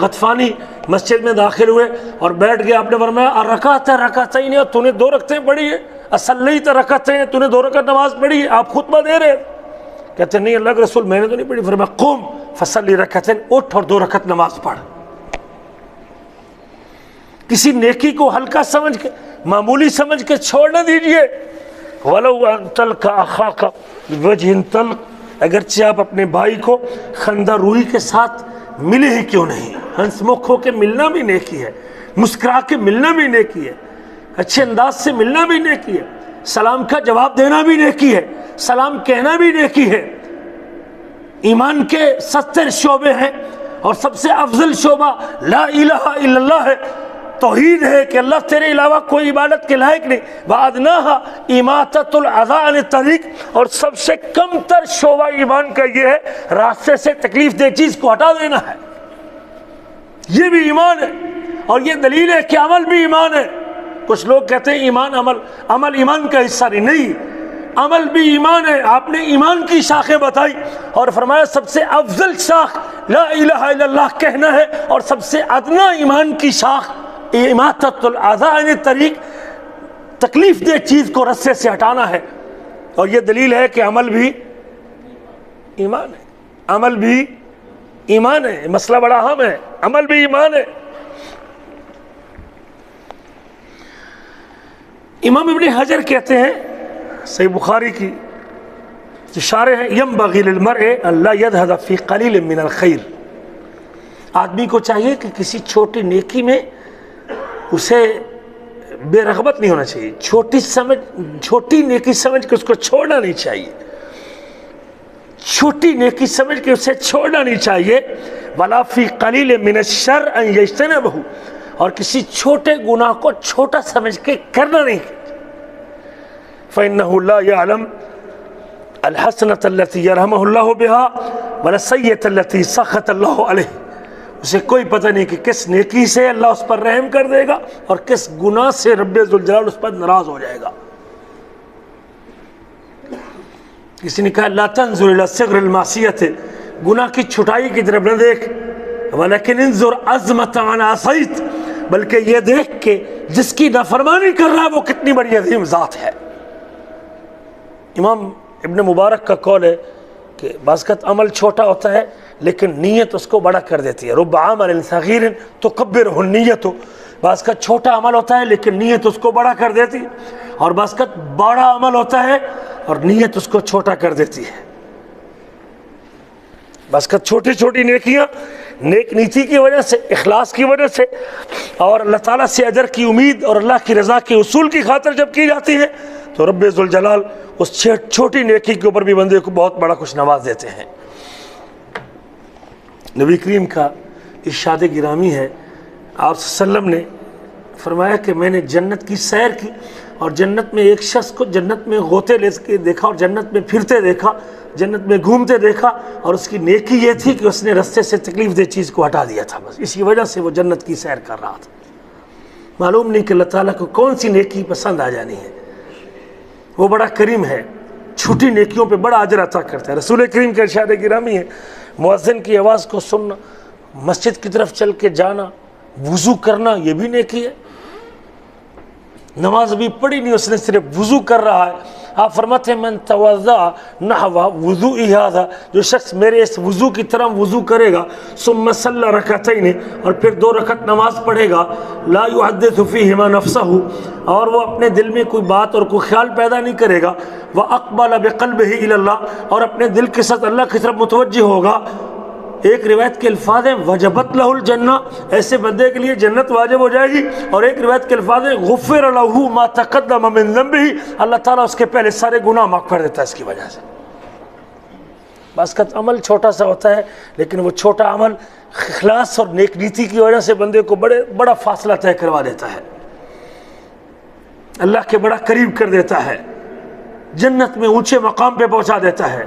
غطفانی مسجد میں داخل ہوئے اور بیٹھ گئے. آپ نے فرمایا الرکعت رکعتین، تو نے 2 رکعتیں پڑھی ہے، اصلیت رکعتین، تو نے 2 رکعت نماز پڑھی ہے، آپ خطبہ دے رہے. کہتے نہیں اللہ کے رسول میں نے تو نہیں پڑھی. فرمایا قم فصلی رکعتین، اٹھ اور 2 رکعت نماز پڑھ. کسی نیکی کو ہلکا سمجھ کے، معمولی سمجھ کے چھوڑ نہ دیجئے. وَلَوْ أَن تَلْقَى أَخَاكَ بِوَجْهٍ طَلْقٍ، اگرچہ آپ اپنے بھائی کو خندہ روئی کے ساتھ ملے ہی کیوں نہیں. ہنس مکھ ہو کے ملنا بھی نیکی ہے، مسکرا کے ملنا بھی نیکی ہے، اچھے انداز سے ملنا بھی نیکی ہے، سلام کا جواب دینا بھی نیکی ہے، سلام کہنا بھی نیکی ہے. ایمان کے 70 شعبے ہیں اور سب سے افضل شعبہ لا الہ الا اللہ ہے، توحید ہے کہ اللہ تیرے علاوہ کوئی عبادت کے لائق نہیں. وَأَدْنَاهَا إِمَاطَةُ الْأَذَىٰ عَنِ الطَّرِيقِ، اور سب سے کم تر شعبہ ایمان کا یہ ہے راستے سے تکلیف دہ چیز کو ہٹا دینا ہے. یہ بھی ایمان ہے اور یہ دلیل ہے کہ عمل بھی ایمان ہے. کچھ لوگ کہتے ہیں ایمان عمل ایمان کا حصہ نہیں، عمل بھی ایمان ہے. آپ نے ایمان کی شاخیں بتائی اور فرمایا سب سے افضل شاخ لا الہ الا اللہ کہنا ہے، اور سب سے ادنا ایمان کی شاخ اماطۃ الاذی عن الطریق، تکلیف دہ چیز کو رستے سے ہٹانا ہے. اور یہ دلیل ہے کہ عمل بھی ایمان ہے، عمل بھی ایمان ہے. مسئلہ بڑا اہم ہے، عمل بھی ایمان ہے. امام ابن حجر کہتے ہیں صحیح بخاری کی جو شارح ہیں ينبغي للمرء ان لا يذهب في قليل من الخير، آدمی کو چاہیے کہ کسی چھوٹی نیکی میں اسے بے رغبت نہیں ہونا چاہیے، چھوٹی نیکی سمجھ کے اس کو چھوڑنا نہیں چاہیے، چھوٹی نیکی سمجھ کے اسے چھوڑنا نہیں چاہیے. ولا فی قلیل من الشر ان یجتنبہ، اور کسی چھوٹے گناہ کو چھوٹا سمجھ کے کرنا نہیں. فإنه لا يعلم الحسنة التي يرحمه الله بها ولا السيئة التي سخط الله عليه، اسے کوئی پتہ نہیں کہ کس نیکی سے اللہ اس پر رحم کر دے گا اور کس گناہ سے رب ذوالجلال اس پر ناراض ہو جائے گا. کسی نے کہا لا تنظر الى صغر المعصیة، گناہ کی چھٹائی کی طرف نہ دیکھ، ولكن انظر عظمت عن عصیت، بلکہ یہ دیکھ کہ جس کی نافرمانی کر رہا ہے وہ کتنی بڑی عظیم ذات ہے. امام ابن مبارک کا قول ہے کہ بعض اوقات عمل چھوٹا ہوتا ہے لیکن نیت اس کو بڑا کر دیتی ہے. رب عمل صغیر تکبرہ النیت، بعض کا چھوٹا عمل ہوتا ہے لیکن نیت اس کو بڑا کر دیتی ہے، اور بعض کا بڑا عمل ہوتا ہے اور نیت اس کو چھوٹا کر دیتی ہے. بس کا چھوٹی چھوٹی نیکیاں نیک نیتی کی وجہ سے، اخلاص کی وجہ سے، اور اللہ تعالیٰ سے اجر کی امید اور اللہ کی رضا کے اصول کی خاطر جب کی جاتی ہے تو رب ذوالجلال اس چھوٹی نیکی کے اوپر بھی بندے کو بہت بڑا کچھ نواز دیتے ہیں۔ نبی کریم کا ارشاد گرامی ہے، آپ صلی اللہ علیہ وسلم نے فرمایا کہ میں نے جنت کی سیر کی اور جنت میں ایک شخص کو جنت میں غوطے لے کے دیکھا اور جنت میں پھرتے دیکھا، جنت میں گھومتے دیکھا، اور اس کی نیکی یہ تھی کہ اس نے رستے سے تکلیف دہ چیز کو ہٹا دیا تھا، بس اسی وجہ سے وہ جنت کی سیر کر رہا تھا۔ معلوم نہیں کہ اللہ تعالیٰ کو کون سی نیکی پسند آ جانی ہے، وہ بڑا کریم ہے، چھوٹی نیکیوں پہ بڑا اجر عطا کرتا ہے۔ رسول کریم کا ارشاد گرامی ہے، مؤذن کی آواز کو سننا، مسجد کی طرف چل کے جانا، وضو کرنا، یہ بھی نیکی ہے۔ نماز بھی پڑھی نہیں، اس نے صرف وضو کر رہا ہے۔ آپ فرماتے ہیں من توضأ نحو وضوئی ھذا، جو شخص میرے اس وضو کی طرح وضو کرے گا، ثم صلی رکعتین، اور پھر 2 رکعت نماز پڑھے گا، لا یحدث فیہما نفسہ، اور وہ اپنے دل میں کوئی بات اور کوئی خیال پیدا نہیں کرے گا، واقبل بقلبہ الی اللہ، اور اپنے دل کے ساتھ اللہ کی طرف متوجہ ہوگا۔ ایک روایت کے الفاظ ہیں وجبت لہ الجنہ، ایسے بندے کے لیے جنت واجب ہو جائے گی، اور ایک روایت کے الفاظ ہیں غفر لہ ما تقدم من ذنبہ، اللہ تعالیٰ اس کے پہلے سارے گناہ معاف کر دیتا ہے اس کی وجہ سے۔ بس کا عمل چھوٹا سا ہوتا ہے، لیکن وہ چھوٹا عمل اخلاص اور نیک نیتی کی وجہ سے بندے کو بڑا فاصلہ طے کروا دیتا ہے، اللہ کے بڑا قریب کر دیتا ہے، جنت میں اونچے مقام پہ پہنچا دیتا ہے۔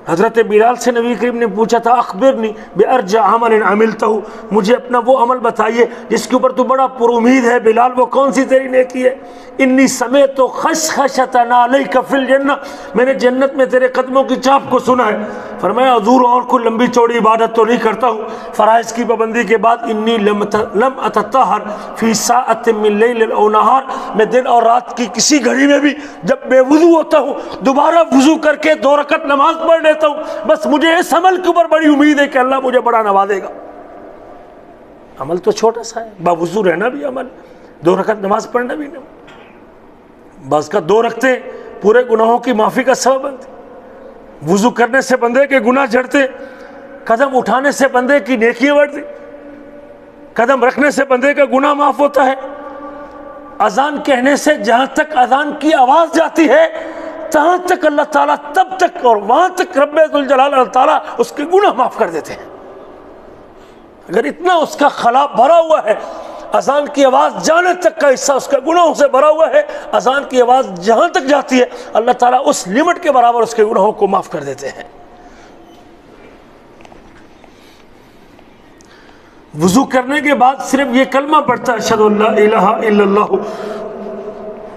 حضرت بلال سے نبی کریم نے پوچھا تھا اخبرنی بارجع عمل عملتہ، مجھے اپنا وہ عمل بتائیے جس کے اوپر تو بڑا پر امید ہے بلال، وہ کون سی تیری نیکی ہے؟ انی سمیت خشخشۃ نعلیک فی الجنہ، میں نے جنت میں تیرے قدموں کی چاپ کو سنا ہے۔ فرمایا حضور اور کوئی لمبی چوڑی عبادت تو نہیں کرتا ہوں، فرائض کی پابندی کے بعد انی لم اتطہر فی ساعۃ من لیل او نہار، میں دن اور رات کی کسی گھڑی میں بھی جب بے وضو ہوتا ہوں دوبارہ وضو کر کے 2 رکعت نماز پڑھ لیتا ہوں، بس مجھے اس عمل کے اوپر بڑی امید ہے کہ اللہ مجھے بڑا نوازے گا۔ عمل تو چھوٹا سا ہے، باوضو رہنا بھی عمل، 2 رکعت نماز پڑھنا بھی نہیں، بس کا 2 رکعتیں پورے گناہوں کی معافی کا سبب بنتے۔ وضو کرنے سے بندے کے گناہ جھڑتے، قدم اٹھانے سے بندے کی نیکیاں بڑھتی، قدم رکھنے سے بندے کا گناہ معاف ہوتا ہے، اذان کہنے سے جہاں تک اذان کی آواز جاتی ہے تہاں تک اللہ تعالیٰ تب تک اور وہاں تک رب ذوالجلال اللہ تعالیٰ اس کے گناہ معاف کر دیتے ہیں۔ اگر اتنا اس کا خلا بھرا ہوا ہے، اذان کی آواز جانے تک کا حصہ اس کا گناہوں سے بھرا ہوا ہے، اذان کی آواز جہاں تک جاتی ہے اللہ تعالیٰ اس لمٹ کے برابر اس کے گناہوں کو معاف کر دیتے ہیں۔ وضو کرنے کے بعد صرف یہ کلمہ پڑھتا ہے اشہد ان لا الہ الا اللہ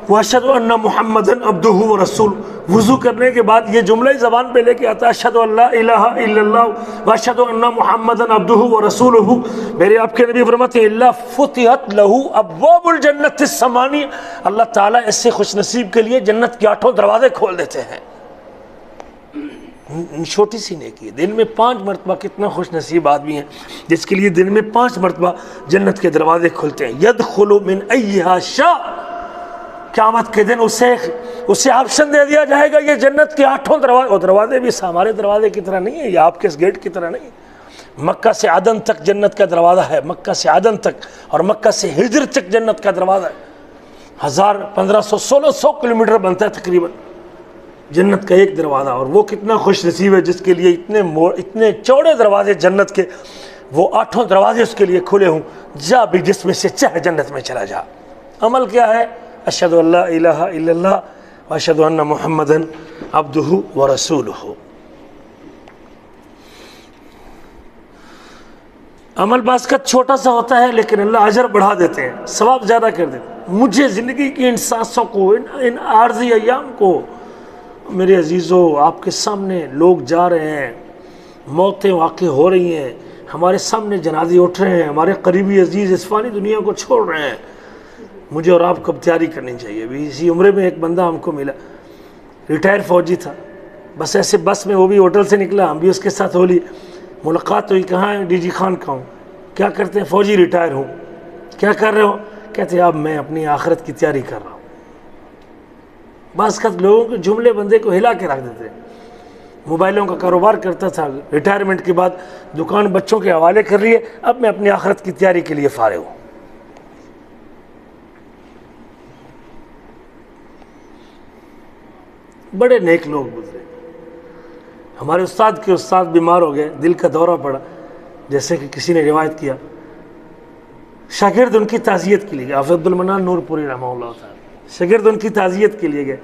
واشہد ان محمدا عبدہ ورسولہ، وضو کرنے کے بعد یہ جملہ ہی زبان پہ لے کے آتا ہے اشہد ان لا الہ الا اللہ واشہد ان محمدا عبدہ ورسولہ۔ میرے آپ کے نبی فرماتے ہیں الا فتحت لہ ابواب الجنت الثمانیہ، اللہ تعالیٰ ایسے خوش نصیب کے لیے جنت کے 8 دروازے کھول دیتے ہیں۔ چھوٹی سی نیکی ہے، دن میں 5 مرتبہ، کتنا خوش نصیب آدمی ہے جس کے لیے دن میں 5 مرتبہ جنت کے دروازے کھلتے ہیں۔ یدخل من ایہا شاء، قیامت کے دن اسے آپشن دے دیا جائے گا، یہ جنت کے 8 دروازے، اور دروازے بھی ہمارے دروازے کی طرح نہیں ہے، یہ آپ کے اس گیٹ کی طرح نہیں ہے۔ مکہ سے عدن تک جنت کا دروازہ ہے، مکہ سے عدن تک، اور مکہ سے ہجر تک جنت کا دروازہ ہے۔ 1500 1600 کلومیٹر بنتا ہے تقریباً جنت کا ایک دروازہ، اور وہ کتنا خوش نصیب ہے جس کے لیے اتنے چوڑے دروازے جنت کے، وہ 8 دروازے اس کے لیے کھلے ہوں، جا بھی جس میں سے چاہے جنت میں چلا جا۔ عمل کیا ہے؟ اشہد ان لا الہ الا اللہ واشہد ان محمدا عبدہ ورسولہ۔ عمل بعض کا چھوٹا سا ہوتا ہے لیکن اللہ اجر بڑھا دیتے ہیں، ثواب زیادہ کر دیتے ہیں۔ مجھے زندگی کی ان سانسوں کو، ان عارضی ایام کو، میرے عزیزو، آپ کے سامنے لوگ جا رہے ہیں، موتیں واقع ہو رہی ہیں، ہمارے سامنے جنازے اٹھ رہے ہیں، ہمارے قریبی عزیز اس فانی دنیا کو چھوڑ رہے ہیں۔ مجھے اور آپ کو اب تیاری کرنی چاہیے۔ ابھی اسی عمرے میں ایک بندہ ہم کو ملا، ریٹائر فوجی تھا، بس ایسے بس میں، وہ بھی ہوٹل سے نکلا، ہم بھی اس کے ساتھ ہو لی، ملاقات ہوئی، کہاں ہے؟ ڈی جی خان کا ہوں۔ کیا کرتے ہیں؟ فوجی ریٹائر ہوں۔ کیا کر رہے ہو؟ کہتے ہیں اب میں اپنی آخرت کی تیاری کر رہا ہوں۔ بعض کا لوگوں کے جملے بندے کو ہلا کے رکھ دیتے ہیں۔ موبائلوں کا کاروبار کرتا تھا، ریٹائرمنٹ کے بعد دکان بچوں کے حوالے کر لیے، اب میں اپنی آخرت کی تیاری کے لیے فارغ ہوں۔ بڑے نیک لوگ گزرے۔ ہمارے استاد کے استاد بیمار ہو گئے، دل کا دورہ پڑا، جیسے کہ کسی نے روایت کیا، شاگرد ان کی تعزیت کے لیے گئے، حافظ عبد المنان نور پوری رحمہ اللہ تعالی، شاگرد ان کی تعزیت کے لیے گئے۔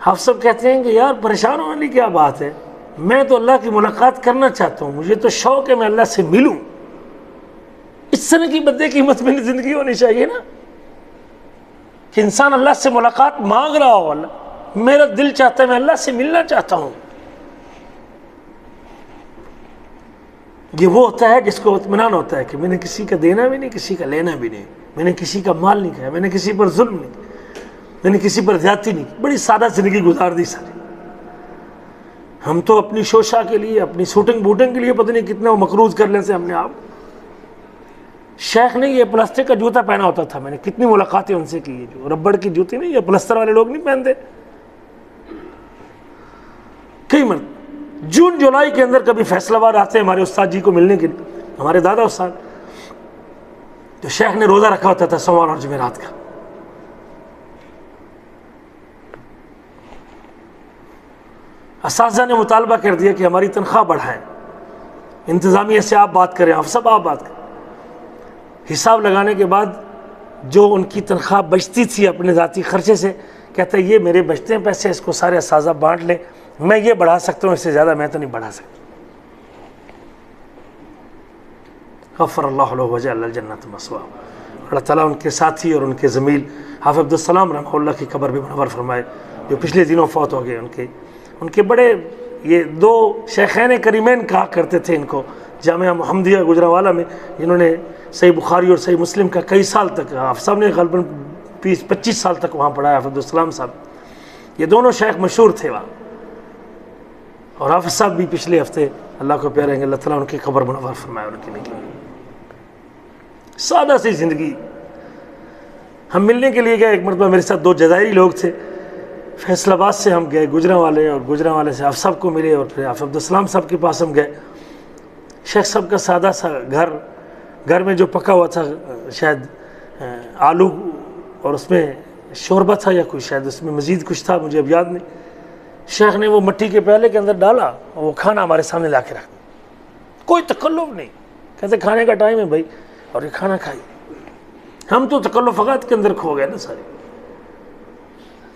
حافظ صاحب کہتے ہیں کہ یار پریشان ہونے کی کیا بات ہے، میں تو اللہ کی ملاقات کرنا چاہتا ہوں، مجھے تو شوق ہے میں اللہ سے ملوں۔ اس طرح کی بندے کی مت میں زندگی ہونی چاہیے نا کہ انسان اللہ سے ملاقات مانگ رہا ہو، اللہ میرا دل چاہتا ہے میں اللہ سے ملنا چاہتا ہوں۔ یہ وہ ہوتا ہے جس کو اطمینان ہوتا ہے کہ میں نے کسی کا دینا بھی نہیں، کسی کا لینا بھی نہیں، میں نے کسی کا مال نہیں کھایا، میں نے کسی پر ظلم نہیں کیا، میں نے کسی پر زیادتی نہیں کی، بڑی سادہ زندگی گزار دی ساری۔ ہم تو اپنی شوشا کے لیے، اپنی سوٹنگ بوٹنگ کے لیے پتہ نہیں کتنا مقروض کر لیتے ہم نے آپ۔ شیخ نے یہ پلاسٹک کا جوتا پہنا ہوتا تھا، میں نے کتنی ملاقاتیں ان سے کی، جو ربڑ کی جوتی نہیں، یہ پلستر والے لوگ نہیں پہنتے۔ کئی مرتبہ جون جولائی کے اندر کبھی فیصل آباد آتے ہیں ہمارے استاد جی کو ملنے کے لیے، ہمارے دادا استاد، تو شیخ نے روزہ رکھا ہوتا تھا سوموار اور جمعرات کا۔ اساتذہ نے مطالبہ کر دیا کہ ہماری تنخواہ بڑھائیں، انتظامیہ سے آپ بات کریں، آپ سب آپ بات کریں۔ حساب لگانے کے بعد جو ان کی تنخواہ بچتی تھی اپنے ذاتی خرچے سے، کہتا ہے یہ میرے بچتے ہیں پیسے، اس کو سارے اساتذہ بانٹ لیں، میں یہ بڑھا سکتا ہوں، اس سے زیادہ میں تو نہیں بڑھا سکتا۔ غفر اللہ له وجعل الجنۃ مثواه۔ اللہ تعالیٰ ان کے ساتھی اور ان کے زمیل حافظ عبدالسلام رحمہ اللہ کی قبر بھی منور فرمائے، جو پچھلے دنوں فوت ہو گئے۔ ان کے بڑے یہ دو شیخین کریمین کہا کرتے تھے ان کو جامعہ محمدیہ گجرانوالہ میں، جنہوں نے صحیح بخاری اور صحیح مسلم کا کئی سال تک، حافظ صاحب نے غالباً 20-25 سال تک وہاں پڑھایا، حافظ عبدالسلام صاحب، یہ دونوں شیخ مشہور تھے وہاں۔ اور حافظ صاحب بھی پچھلے ہفتے اللہ کو پیارے ہیں، اللہ تعالیٰ ان کی قبر منور فرمائے، ان کی نیکی۔ سادہ سی زندگی۔ ہم ملنے کے لیے گئے، ایک مرتبہ میرے ساتھ 2 جزائری لوگ تھے، فیصل آباد سے ہم گئے گجرانوالے، اور گجرانوالے سے حافظ صاحب کو ملے، اور پھر حافظ عبدالسلام صاحب کے پاس ہم گئے۔ شیخ صاحب کا سادہ سا گھر میں جو پکا ہوا تھا، شاید آلو اور اس میں شوربہ تھا یا کوئی، شاید اس میں مزید کچھ تھا، مجھے اب یاد نہیں۔ شیخ نے وہ مٹی کے پیالے کے اندر ڈالا اور وہ کھانا ہمارے سامنے لا کے رکھ، کوئی تکلف نہیں، کہتے کھانے کا ٹائم ہے بھائی، اور یہ کھانا کھائی۔ ہم تو تکلفات کے اندر کھو گئے نا سارے۔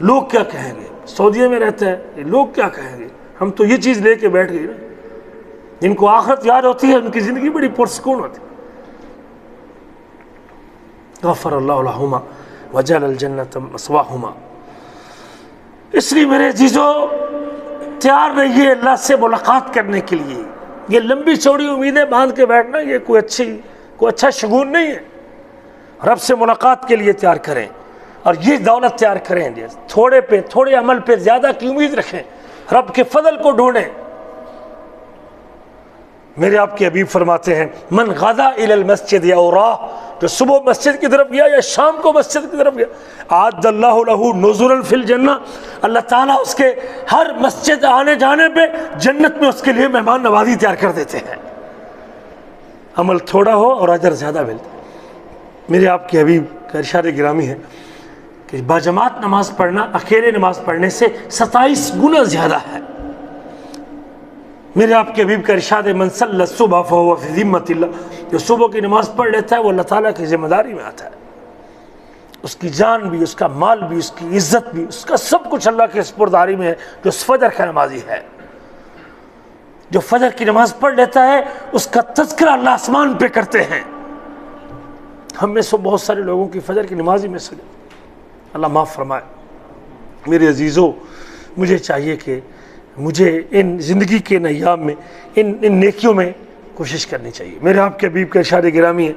لوگ کیا کہیں گے، سعودیہ میں رہتا ہے، یہ لوگ کیا کہیں گے، ہم تو یہ چیز لے کے بیٹھ گئے نا۔ جن کو آخرت یاد ہوتی ہے ان کی زندگی بڑی پرسکون ہوتی ہے۔ غفر اللہ لہما وجعل الجنۃ مثواہما۔ اس لیے میرے عزیزو، تیار رہیے اللہ سے ملاقات کرنے کے لیے۔ یہ لمبی چوڑی امیدیں باندھ کے بیٹھنا یہ کوئی اچھا شگون نہیں ہے۔ رب سے ملاقات کے لیے تیار کریں، اور یہ دولت تیار کریں، تھوڑے عمل پہ زیادہ کی امید رکھیں، رب کے فضل کو ڈھونڈیں۔ میرے آپ کے حبیب فرماتے ہیں، من غدا الی المسجد او راہ، جو صبح مسجد کی طرف گیا یا شام کو مسجد کی طرف گیا، اعد اللہ لہ نزلا فی الجنہ، اللہ تعالیٰ اس کے ہر مسجد آنے جانے پہ جنت میں اس کے لیے مہمان نوازی تیار کر دیتے ہیں۔ عمل تھوڑا ہو اور اجر زیادہ ملتا ہے۔ میرے آپ کے حبیب کا ارشاد گرامی ہے کہ باجماعت نماز پڑھنا اکیلے نماز پڑھنے سے 27 گنا زیادہ ہے۔ میرے آپ کے حبیب کا ارشاد ہے، من صلی الصبح فهو فی ذمۃ اللہ، جو صبح کی نماز پڑھ لیتا ہے وہ اللہ تعالیٰ کی ذمہ داری میں آتا ہے۔ اس کی جان بھی، اس کا مال بھی، اس کی عزت بھی، اس کا سب کچھ اللہ کے سپرداری میں ہے۔ جو فجر کا نمازی ہے، جو فجر کی نماز پڑھ لیتا ہے، اس کا تذکرہ اللہ آسمان پہ کرتے ہیں۔ ہم میں سے بہت سارے لوگوں کی فجر کی نماز ہی میں سے، اللہ معاف فرمائے۔ میرے عزیزو، مجھے چاہیے کہ مجھے ان زندگی کے ایام میں ان نیکیوں میں کوشش کرنی چاہیے۔ میرے آپ کے حبیب کا ارشاد گرامی ہے،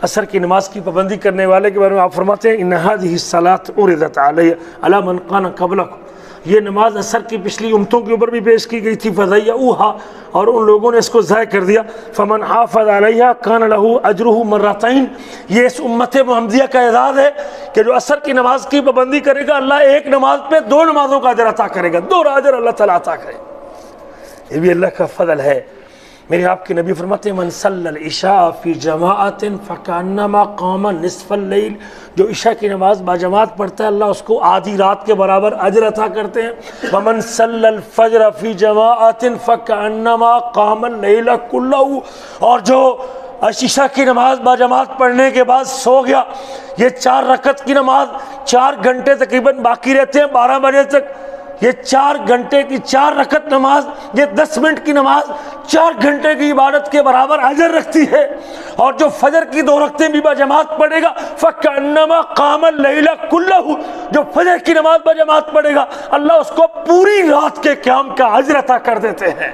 عصر کی نماز کی پابندی کرنے والے کے بارے میں آپ فرماتے ہیں، ان هذه الصلاة عرضت علی علی من کان قبلکم، یہ نماز عصر کی پچھلی امتوں کے اوپر بھی پیش کی گئی تھی، فضیعوها، اور ان لوگوں نے اس کو ضائع کر دیا، فمن حافظ علیہا کان له اجرہ مرتين، یہ اس امت محمدیہ کا اعزاز ہے کہ جو عصر کی نماز کی پابندی کرے گا، اللہ ایک نماز پہ 2 نمازوں کا اجر عطا کرے گا، 2 اجر اللہ تعالیٰ عطا کرے۔ یہ بھی اللہ کا فضل ہے۔ میرے آپ کے نبی فرماتے ہیں من صلی العشاء فی جماعت فکانما قام نصف اللیل، جو عشاء کی نماز باجماعت پڑھتا ہے اللہ اس کو آدھی رات کے برابر اجر عطا کرتے ہیں۔ ومن صلی الفجر فی جماعت فکانما قام اللیل کلہ، اور جو عشاء کی نماز باجماعت پڑھنے کے بعد سو گیا، یہ 4 رکعت کی نماز 4 گھنٹے تقریباً باقی رہتے ہیں 12 بجے تک، یہ 4 گھنٹے کی 4 رکعت نماز، یہ 10 منٹ کی نماز 4 گھنٹے کی عبادت کے برابر اجر رکھتی ہے۔ اور جو فجر کی 2 رکعتیں بھی باجماعت پڑھے گا فَكَأَنَّمَا قَامَ اللَّيْلَ كُلَّهُ، جو فجر کی نماز باجماعت پڑھے گا اللہ اس کو پوری رات کے قیام کا اجر عطا کر دیتے ہیں۔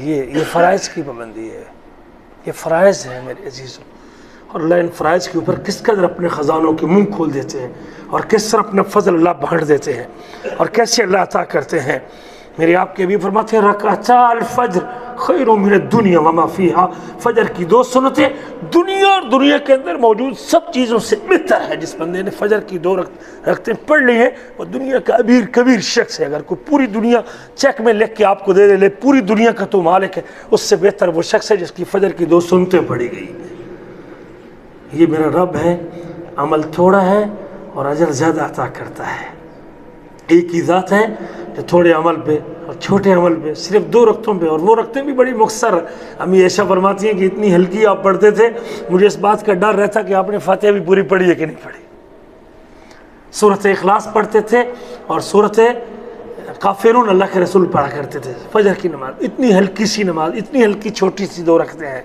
یہ فرائض کی پابندی ہے، یہ فرائض ہیں میرے عزیزوں، اور اللہ ان فرائض کے اوپر کس قدر اپنے خزانوں کے منہ کھول دیتے ہیں، اور کس طرح اپنا فضل اللہ بانٹ دیتے ہیں، اور کیسے اللہ عطا کرتے ہیں۔ میرے آپ کے بھی فرماتے ہیں رکعتا الفجر خیر من الدنیا وما فیہا، فجر کی 2 سنتیں دنیا اور دنیا کے اندر موجود سب چیزوں سے بہتر ہے۔ جس بندے نے فجر کی 2 رکعتیں پڑھ لی ہیں وہ دنیا کا امیر کبیر شخص ہے۔ اگر کوئی پوری دنیا چیک میں لکھ کے آپ کو دے لے پوری دنیا کا تو مالک ہے، اس سے بہتر وہ شخص ہے جس کی فجر کی 2 سنتیں پڑھی گئی۔ یہ میرا رب ہے، عمل تھوڑا ہے اور اجر زیادہ عطا کرتا ہے۔ ایک ہی ذات ہے جو تھوڑے عمل پہ اور چھوٹے عمل پہ صرف 2 رکعتوں پہ، اور وہ رکعتیں بھی بڑی مختصر۔ امی عائشہ فرماتی ہیں کہ اتنی ہلکی آپ پڑھتے تھے مجھے اس بات کا ڈر رہتا کہ آپ نے فاتحہ بھی پوری پڑھی ہے کہ نہیں پڑھی۔ سورۃ اخلاص پڑھتے تھے اور سورۃ کافرون اللہ کے رسول پڑھا کرتے تھے۔ فجر کی نماز اتنی ہلکی سی نماز، اتنی ہلکی چھوٹی سی 2 رکعتیں ہیں،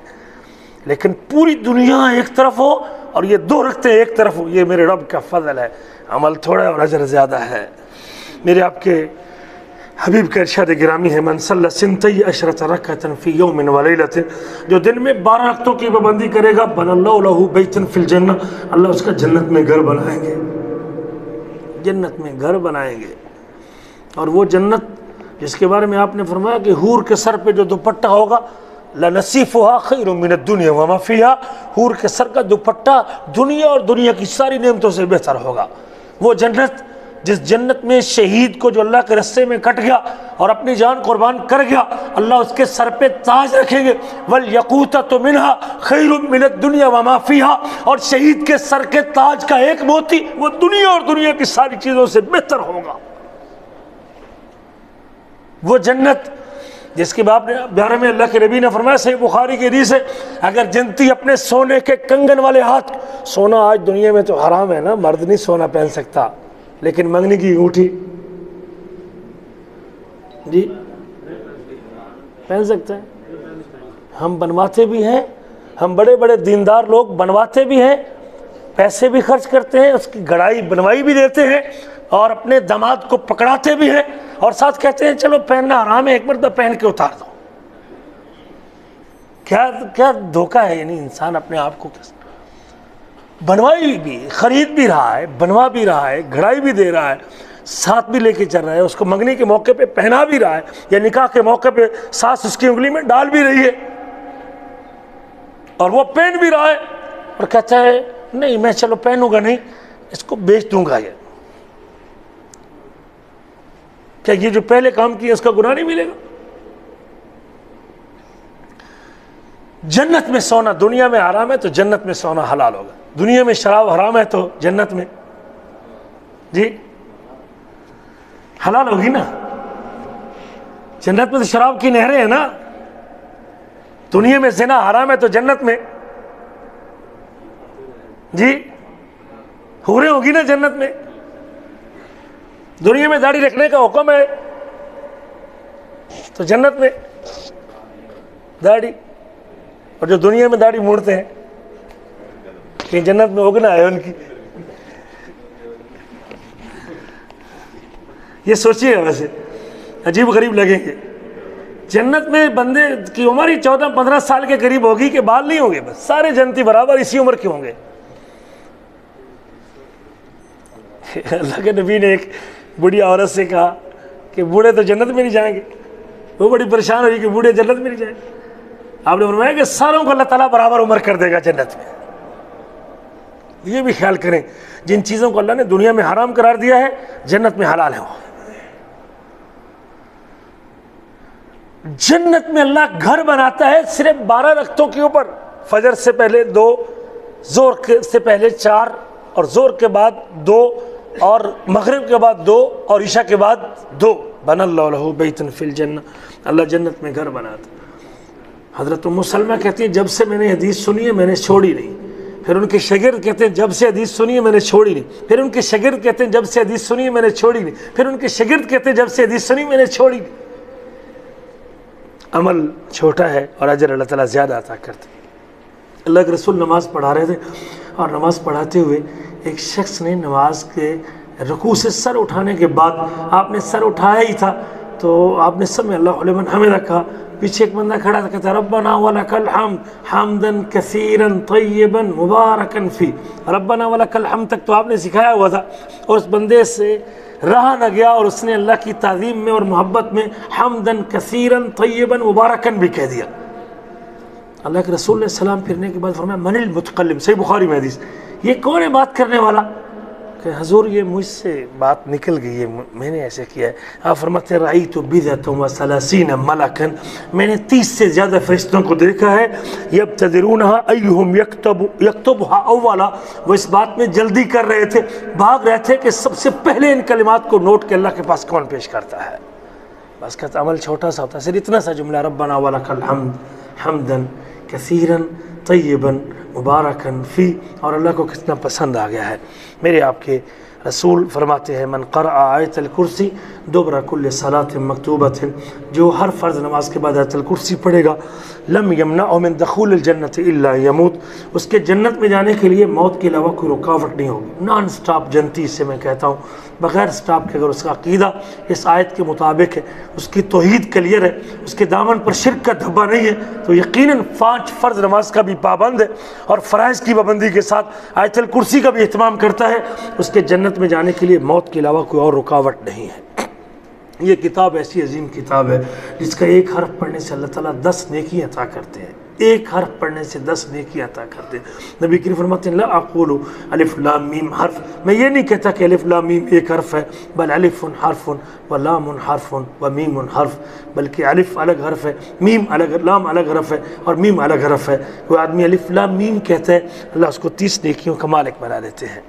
لیکن پوری دنیا ایک طرف ہو اور یہ 2 رکعتیں ایک طرف ہو، یہ میرے رب کا فضل ہے۔ عمل تھوڑا ہے اور اجر زیادہ ہے۔ میرے آپ کے حبیب کا ارشاد گرامی ہے من صلی سنتی عشرۃ رکعۃ فی یوم ولیلۃ، جو دن میں 12 رکعتوں کی پابندی کرے گا بنى اللہ لہ بیتا فی الجنہ، اللہ اس کا جنت میں گھر بنائیں گے، جنت میں گھر بنائیں گے۔ اور وہ جنت جس کے بارے میں آپ نے فرمایا کہ حور کے سر پہ جو دوپٹہ ہوگا لنصیفها خیر من الدنیا وما فیہا، حور کے سر کا دوپٹہ دنیا اور دنیا کی ساری نعمتوں سے بہتر ہوگا۔ وہ جنت جس جنت میں شہید کو جو اللہ کے رستے میں کٹ گیا اور اپنی جان قربان کر گیا اللہ اس کے سر پہ تاج رکھیں گے، وَالْيَقُوتَةُ مِنْهَا خَيْرٌ مِنَ الدُّنْيَا وَمَا فِيهَا، اور شہید کے سر کے تاج کا ایک موتی وہ دنیا اور دنیا کی ساری چیزوں سے بہتر ہوگا۔ وہ جنت جس کے بارے میں اللہ کے نبی نے فرمایا صحیح بخاری کی حدیث ہے اگر جنتی اپنے سونے کے کنگن والے ہاتھ، سونا آج دنیا میں تو حرام ہے نا، مرد نہیں سونا پہن سکتا، لیکن منگنی کی انگوٹھی جی پہن سکتا ہے، ہم بنواتے بھی ہیں، ہم بڑے بڑے دیندار لوگ بنواتے بھی ہیں، پیسے بھی خرچ کرتے ہیں، اس کی گھڑائی بنوائی بھی دیتے ہیں اور اپنے داماد کو پکڑاتے بھی ہیں اور ساتھ کہتے ہیں چلو پہننا حرام ہے ایک مرتبہ پہن کے اتار دو۔ کیا دھوکہ ہے، یعنی انسان اپنے آپ کو بنوائی بھی خرید بھی رہا ہے، بنوا بھی رہا ہے، گھڑائی بھی دے رہا ہے، ساتھ بھی لے کے چل رہا ہے، اس کو منگنی کے موقع پہ پہنا بھی رہا ہے یا نکاح کے موقع پہ ساس اس کی انگلی میں ڈال بھی رہی ہے اور وہ پہن بھی رہا ہے اور کہتا ہے نہیں میں چلو پہنوں گا نہیں، اس کو بیچ دوں گا۔ یہ کیا یہ جو پہلے کام کیا اس کا گناہ نہیں ملے گا؟ جنت میں سونا دنیا میں حرام ہے تو جنت میں سونا حلال ہوگا، دنیا میں شراب حرام ہے تو جنت میں جی حلال ہوگی نا۔ جنت میں تو شراب کی نہریں ہیں نا، دنیا میں زنا حرام ہے تو جنت میں جی حوریں ہوگی نا جنت میں۔ دنیا میں داڑھی رکھنے کا حکم ہے تو جنت میں داڑھی، اور جو دنیا میں داڑھی موڑتے ہیں کہ جنت میں اگنا ہے ان کی، یہ سوچیے ویسے عجیب غریب لگیں گے۔ جنت میں بندے کی عمر ہی 14-15 سال کے قریب ہوگی کہ بال نہیں ہوں گے، بس سارے جنتی برابر اسی عمر کے ہوں گے۔ اللہ کے نبی نے ایک بوڑھی عورت سے کہا کہ بوڑھے تو جنت میں نہیں جائیں گے، وہ بڑی پریشان ہوئی کہ بوڑھے جنت میں نہیں جائیں گے۔ آپ نے فرمایا کہ ساروں کو اللہ تعالیٰ برابر عمر کر دے گا جنت میں۔ یہ بھی خیال کریں جن چیزوں کو اللہ نے دنیا میں حرام قرار دیا ہے جنت میں حلال ہے وہ۔ جنت میں اللہ گھر بناتا ہے صرف 12 رکعتوں کے اوپر، فجر سے پہلے 2، زہر سے پہلے 4، اور زہر کے بعد 2، اور مغرب کے بعد 2، اور عشاء کے بعد 2۔ بن اللہ لہ بیتا فی الجنہ، اللہ جنت میں گھر بناتا۔ حضرت ام سلمہ کہتی ہیں جب سے میں نے حدیث سنی ہے میں نے چھوڑی نہیں۔ پھر ان کے شاگرد کہتے ہیں جب سے حدیث سنی ہے میں نے چھوڑی نہیں۔ پھر ان کے شاگرد کہتے ہیں جب سے حدیث سنی ہے میں نے چھوڑی نہیں۔ پھر ان کے شاگرد کہتے ہیں جب سے حدیث سنی میں نے چھوڑی نہیں۔ عمل چھوٹا ہے اور اجر اللہ تعالیٰ زیادہ عطا کرتے ہیں۔ اللہ کے رسول نماز پڑھا رہے تھے، اور نماز پڑھاتے ہوئے ایک شخص نے نماز کے رکوع سے سر اٹھانے کے بعد، آپ نے سر اٹھایا ہی تھا تو آپ نے سمع اللہ لمن حمدہ کہا، پیچھے ایک بندہ کھڑا تھا، کہتا ربنا ولک الحمد حمدا کثیرا طیبا مبارکا فی، ربنا ولک الحمد تک تو آپ نے سکھایا ہوا تھا، اور اس بندے سے رہا نہ گیا اور اس نے اللہ کی تعظیم میں اور محبت میں حمدا کثیرا طیبا مبارکا بھی کہہ دیا۔ اللہ کے رسول نے سلام پھرنے کے بعد فرمایا من المتکلم، صحیح بخاری میں حدیث، یہ کون ہے بات کرنے والا؟ کہ حضور یہ مجھ سے بات نکل گئی ہے، میں نے ایسے کیا ہے۔ آپ فرماتے ہیں رأیت بضعۃ وثلاثین ملکا، میں نے 30 سے زیادہ فرشتوں کو دیکھا ہے، یبتدرونہا ایہم یکتبہا اولا، وہ اس بات میں جلدی کر رہے تھے، بھاگ رہے تھے کہ سب سے پہلے ان کلمات کو نوٹ کے اللہ کے پاس کون پیش کرتا ہے۔ بس کا عمل چھوٹا سا ہوتا ہے، صرف اتنا سا جملہ ربنا ولک الحمد حمدا کثیرا طیبا مبارکا فی، اور اللہ کو کتنا پسند آ گیا ہے۔ میرے آپ کے رسول فرماتے ہیں من قرأ آیت الکرسی دبر کل صلاۃ مکتوبۃ، جو ہر فرض نماز کے بعد آیت الکرسی پڑھے گا لم یمنعہ من دخول الجنۃ الا یموت، اس کے جنت میں جانے کے لیے موت کے علاوہ کوئی رکاوٹ نہیں ہوگی۔ نان سٹاپ جنتی سے میں کہتا ہوں، بغیر سٹاپ کے اگر اس کا عقیدہ اس آیت کے مطابق ہے، اس کی توحید کلیئر ہے، اس کے دامن پر شرک کا دھبا نہیں ہے، تو یقیناً 5 فرض نماز کا بھی پابند ہے اور فرائض کی پابندی کے ساتھ آیت الکرسی کا بھی اہتمام کرتا ہے، اس کے جنت میں جانے کے لیے موت کے علاوہ کوئی اور رکاوٹ نہیں ہے۔ یہ کتاب ایسی عظیم کتاب ہے جس کا ایک حرف پڑھنے سے اللہ تعالیٰ 10 نیکی عطا کرتے ہیں، ایک حرف پڑھنے سے 10 نیکی عطا کرتے ہیں۔ نبی کریم فرماتے ہیں لا اقول الف لام میم حرف، میں یہ نہیں کہتا کہ الف لام میم ایک حرف ہے، بل الف حرف و لام حرف و میم حرف، بلکہ الف الگ حرف ہے، میم الگ، لام الگ حرف ہے، اور میم الگ حرف ہے۔ کوئی آدمی الف لام میم کہتا ہے، اللہ اس کو 30 نیکیوں کا مالک بنا دیتے ہیں۔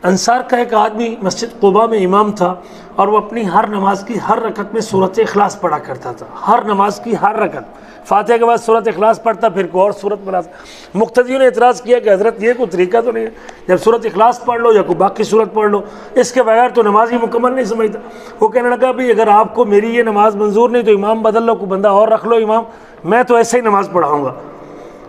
انصار کا ایک آدمی مسجد قباء میں امام تھا، اور وہ اپنی ہر نماز کی ہر رکعت میں سورۃ اخلاص پڑھا کرتا تھا، ہر نماز کی ہر رکعت فاتحہ کے بعد سورۃ اخلاص پڑھتا، پھر کوئی اور سورت پڑھاتا۔ مقتدیوں نے اعتراض کیا کہ حضرت یہ کوئی طریقہ تو نہیں ہے، جب سورۃ اخلاص پڑھ لو یا کوئی باقی سورت پڑھ لو، اس کے بغیر تو نماز ہی مکمل نہیں سمجھتا۔ وہ کہنے لگا بھائی اگر آپ کو میری یہ نماز منظور نہیں تو امام بدل لو، کوئی بندہ اور رکھ لو امام، میں تو ایسے ہی نماز پڑھاؤں گا۔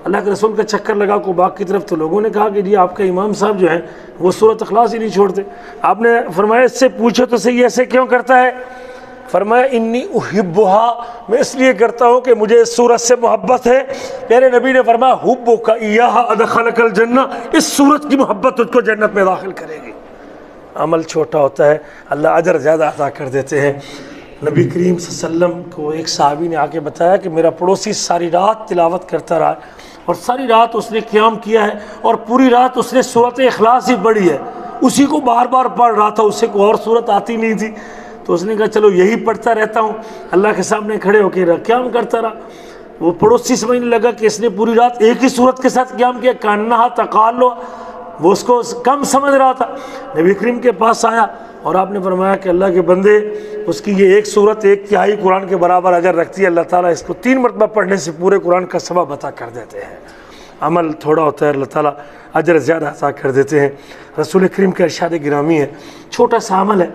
اللہ کے رسول کا چکر لگا قباء کی طرف، تو لوگوں نے کہا کہ جی آپ کا امام صاحب جو ہیں وہ سورۃ اخلاص ہی نہیں چھوڑتے۔ آپ نے فرمایا اس سے پوچھو تو صحیح ایسے کیوں کرتا ہے؟ فرمایا انی احبھا، میں اس لیے کرتا ہوں کہ مجھے اس سورت سے محبت ہے۔ پیارے نبی نے فرمایا حبک ایہا ادخلک الجنہ، اس سورت کی محبت تجھ کو جنت میں داخل کرے گی۔ عمل چھوٹا ہوتا ہے، اللہ اجر زیادہ عطا کر دیتے ہیں۔ نبی کریم صلی اللہ علیہ وسلم کو ایک صحابی نے آ کے بتایا کہ میرا پڑوسی ساری رات تلاوت کرتا رہا ہے، اور ساری رات اس نے قیام کیا ہے، اور پوری رات اس نے سورۃ اخلاص ہی پڑھی ہے، اسی کو بار بار پڑھ رہا تھا، اس سے کوئی اور سورت آتی نہیں تھی۔ تو اس نے کہا چلو یہی پڑھتا رہتا ہوں، اللہ کے سامنے کھڑے ہو کے قیام کرتا رہا۔ وہ پڑوسی سمجھنے لگا کہ اس نے پوری رات ایک ہی سورت کے ساتھ قیام کیا، کانہا تقالو، وہ اس کو کم سمجھ رہا تھا۔ نبی کریم کے پاس آیا اور آپ نے فرمایا کہ اللہ کے بندے، اس کی یہ ایک سورت 1/3 قرآن کے برابر اجر رکھتی ہے، اللہ تعالیٰ اس کو 3 مرتبہ پڑھنے سے پورے قرآن کا ثواب عطا کر دیتے ہیں۔ عمل تھوڑا ہوتا ہے، اللہ تعالیٰ اجر زیادہ عطا کر دیتے ہیں۔ رسول کریم کا ارشاد گرامی ہے، چھوٹا سا عمل ہے،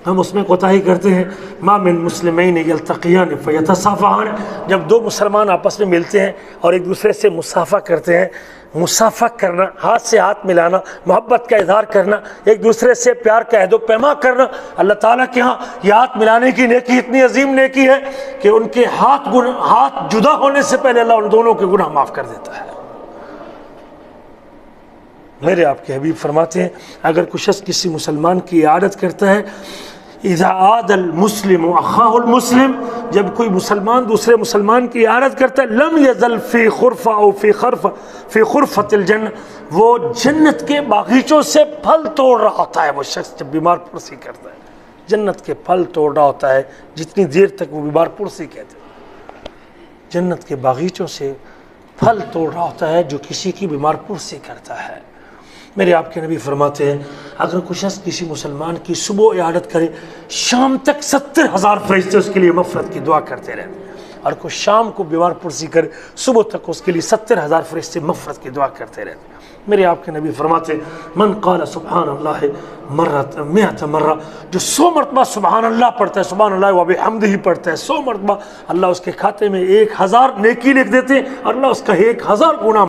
ہم اس میں کوتاہی کرتے ہیں۔ ما من مسلمین یلتقیان فیتصافحان، جب 2 مسلمان آپس میں ملتے ہیں اور ایک دوسرے سے مصافحہ کرتے ہیں، مصافحہ کرنا، ہاتھ سے ہاتھ ملانا، محبت کا اظہار کرنا، ایک دوسرے سے پیار کا عہد و پیما کرنا، اللہ تعالیٰ کے ہاں یہ ہاتھ ملانے کی نیکی اتنی عظیم نیکی ہے کہ ان کے ہاتھ جدا ہونے سے پہلے اللہ ان دونوں کے گناہ معاف کر دیتا ہے۔ میرے آپ کے حبیب فرماتے ہیں اگر کوئی شخص کسی مسلمان کی عیادت کرتا ہے، اذا عاد المسلم اخاہ المسلم، جب کوئی مسلمان دوسرے مسلمان کی عیادت کرتا ہے، لم یزل فی خرفہ او فی خرفۃ الجنہ، وہ جنت کے باغیچوں سے پھل توڑ رہا ہوتا ہے۔ وہ شخص جب بیمار پرسی کرتا ہے، جنت کے پھل توڑ رہا ہوتا ہے جتنی دیر تک وہ بیمار پرسی کہتے ہیں، جنت کے باغیچوں سے پھل توڑ رہا ہوتا ہے جو کسی کی بیمار پرسی کرتا ہے۔ میرے آپ کے نبی فرماتے ہیں اگر کوئی شخص کسی مسلمان کی صبح عیادت کرے شام تک 70,000 فرشتے اس کے لیے مغفرت کی دعا کرتے رہتے ہیں، اور کوئی شام کو بیمار پرسی کرے صبح تک اس کے لیے 70,000 فرشتے مغفرت کی دعا کرتے رہتے ہیں۔ میرے آپ کے نبی فرماتے ہیں من قال سبحان اللہ مئۃ مرہ، جو 100 مرتبہ سبحان اللہ پڑھتا ہے، سبحان اللہ و بحمدہ پڑھتا ہے 100 مرتبہ، اللہ اس کے کھاتے میں 1000 نیکی لکھ دیتے ہیں اور اللہ اس کا 1000 گناہ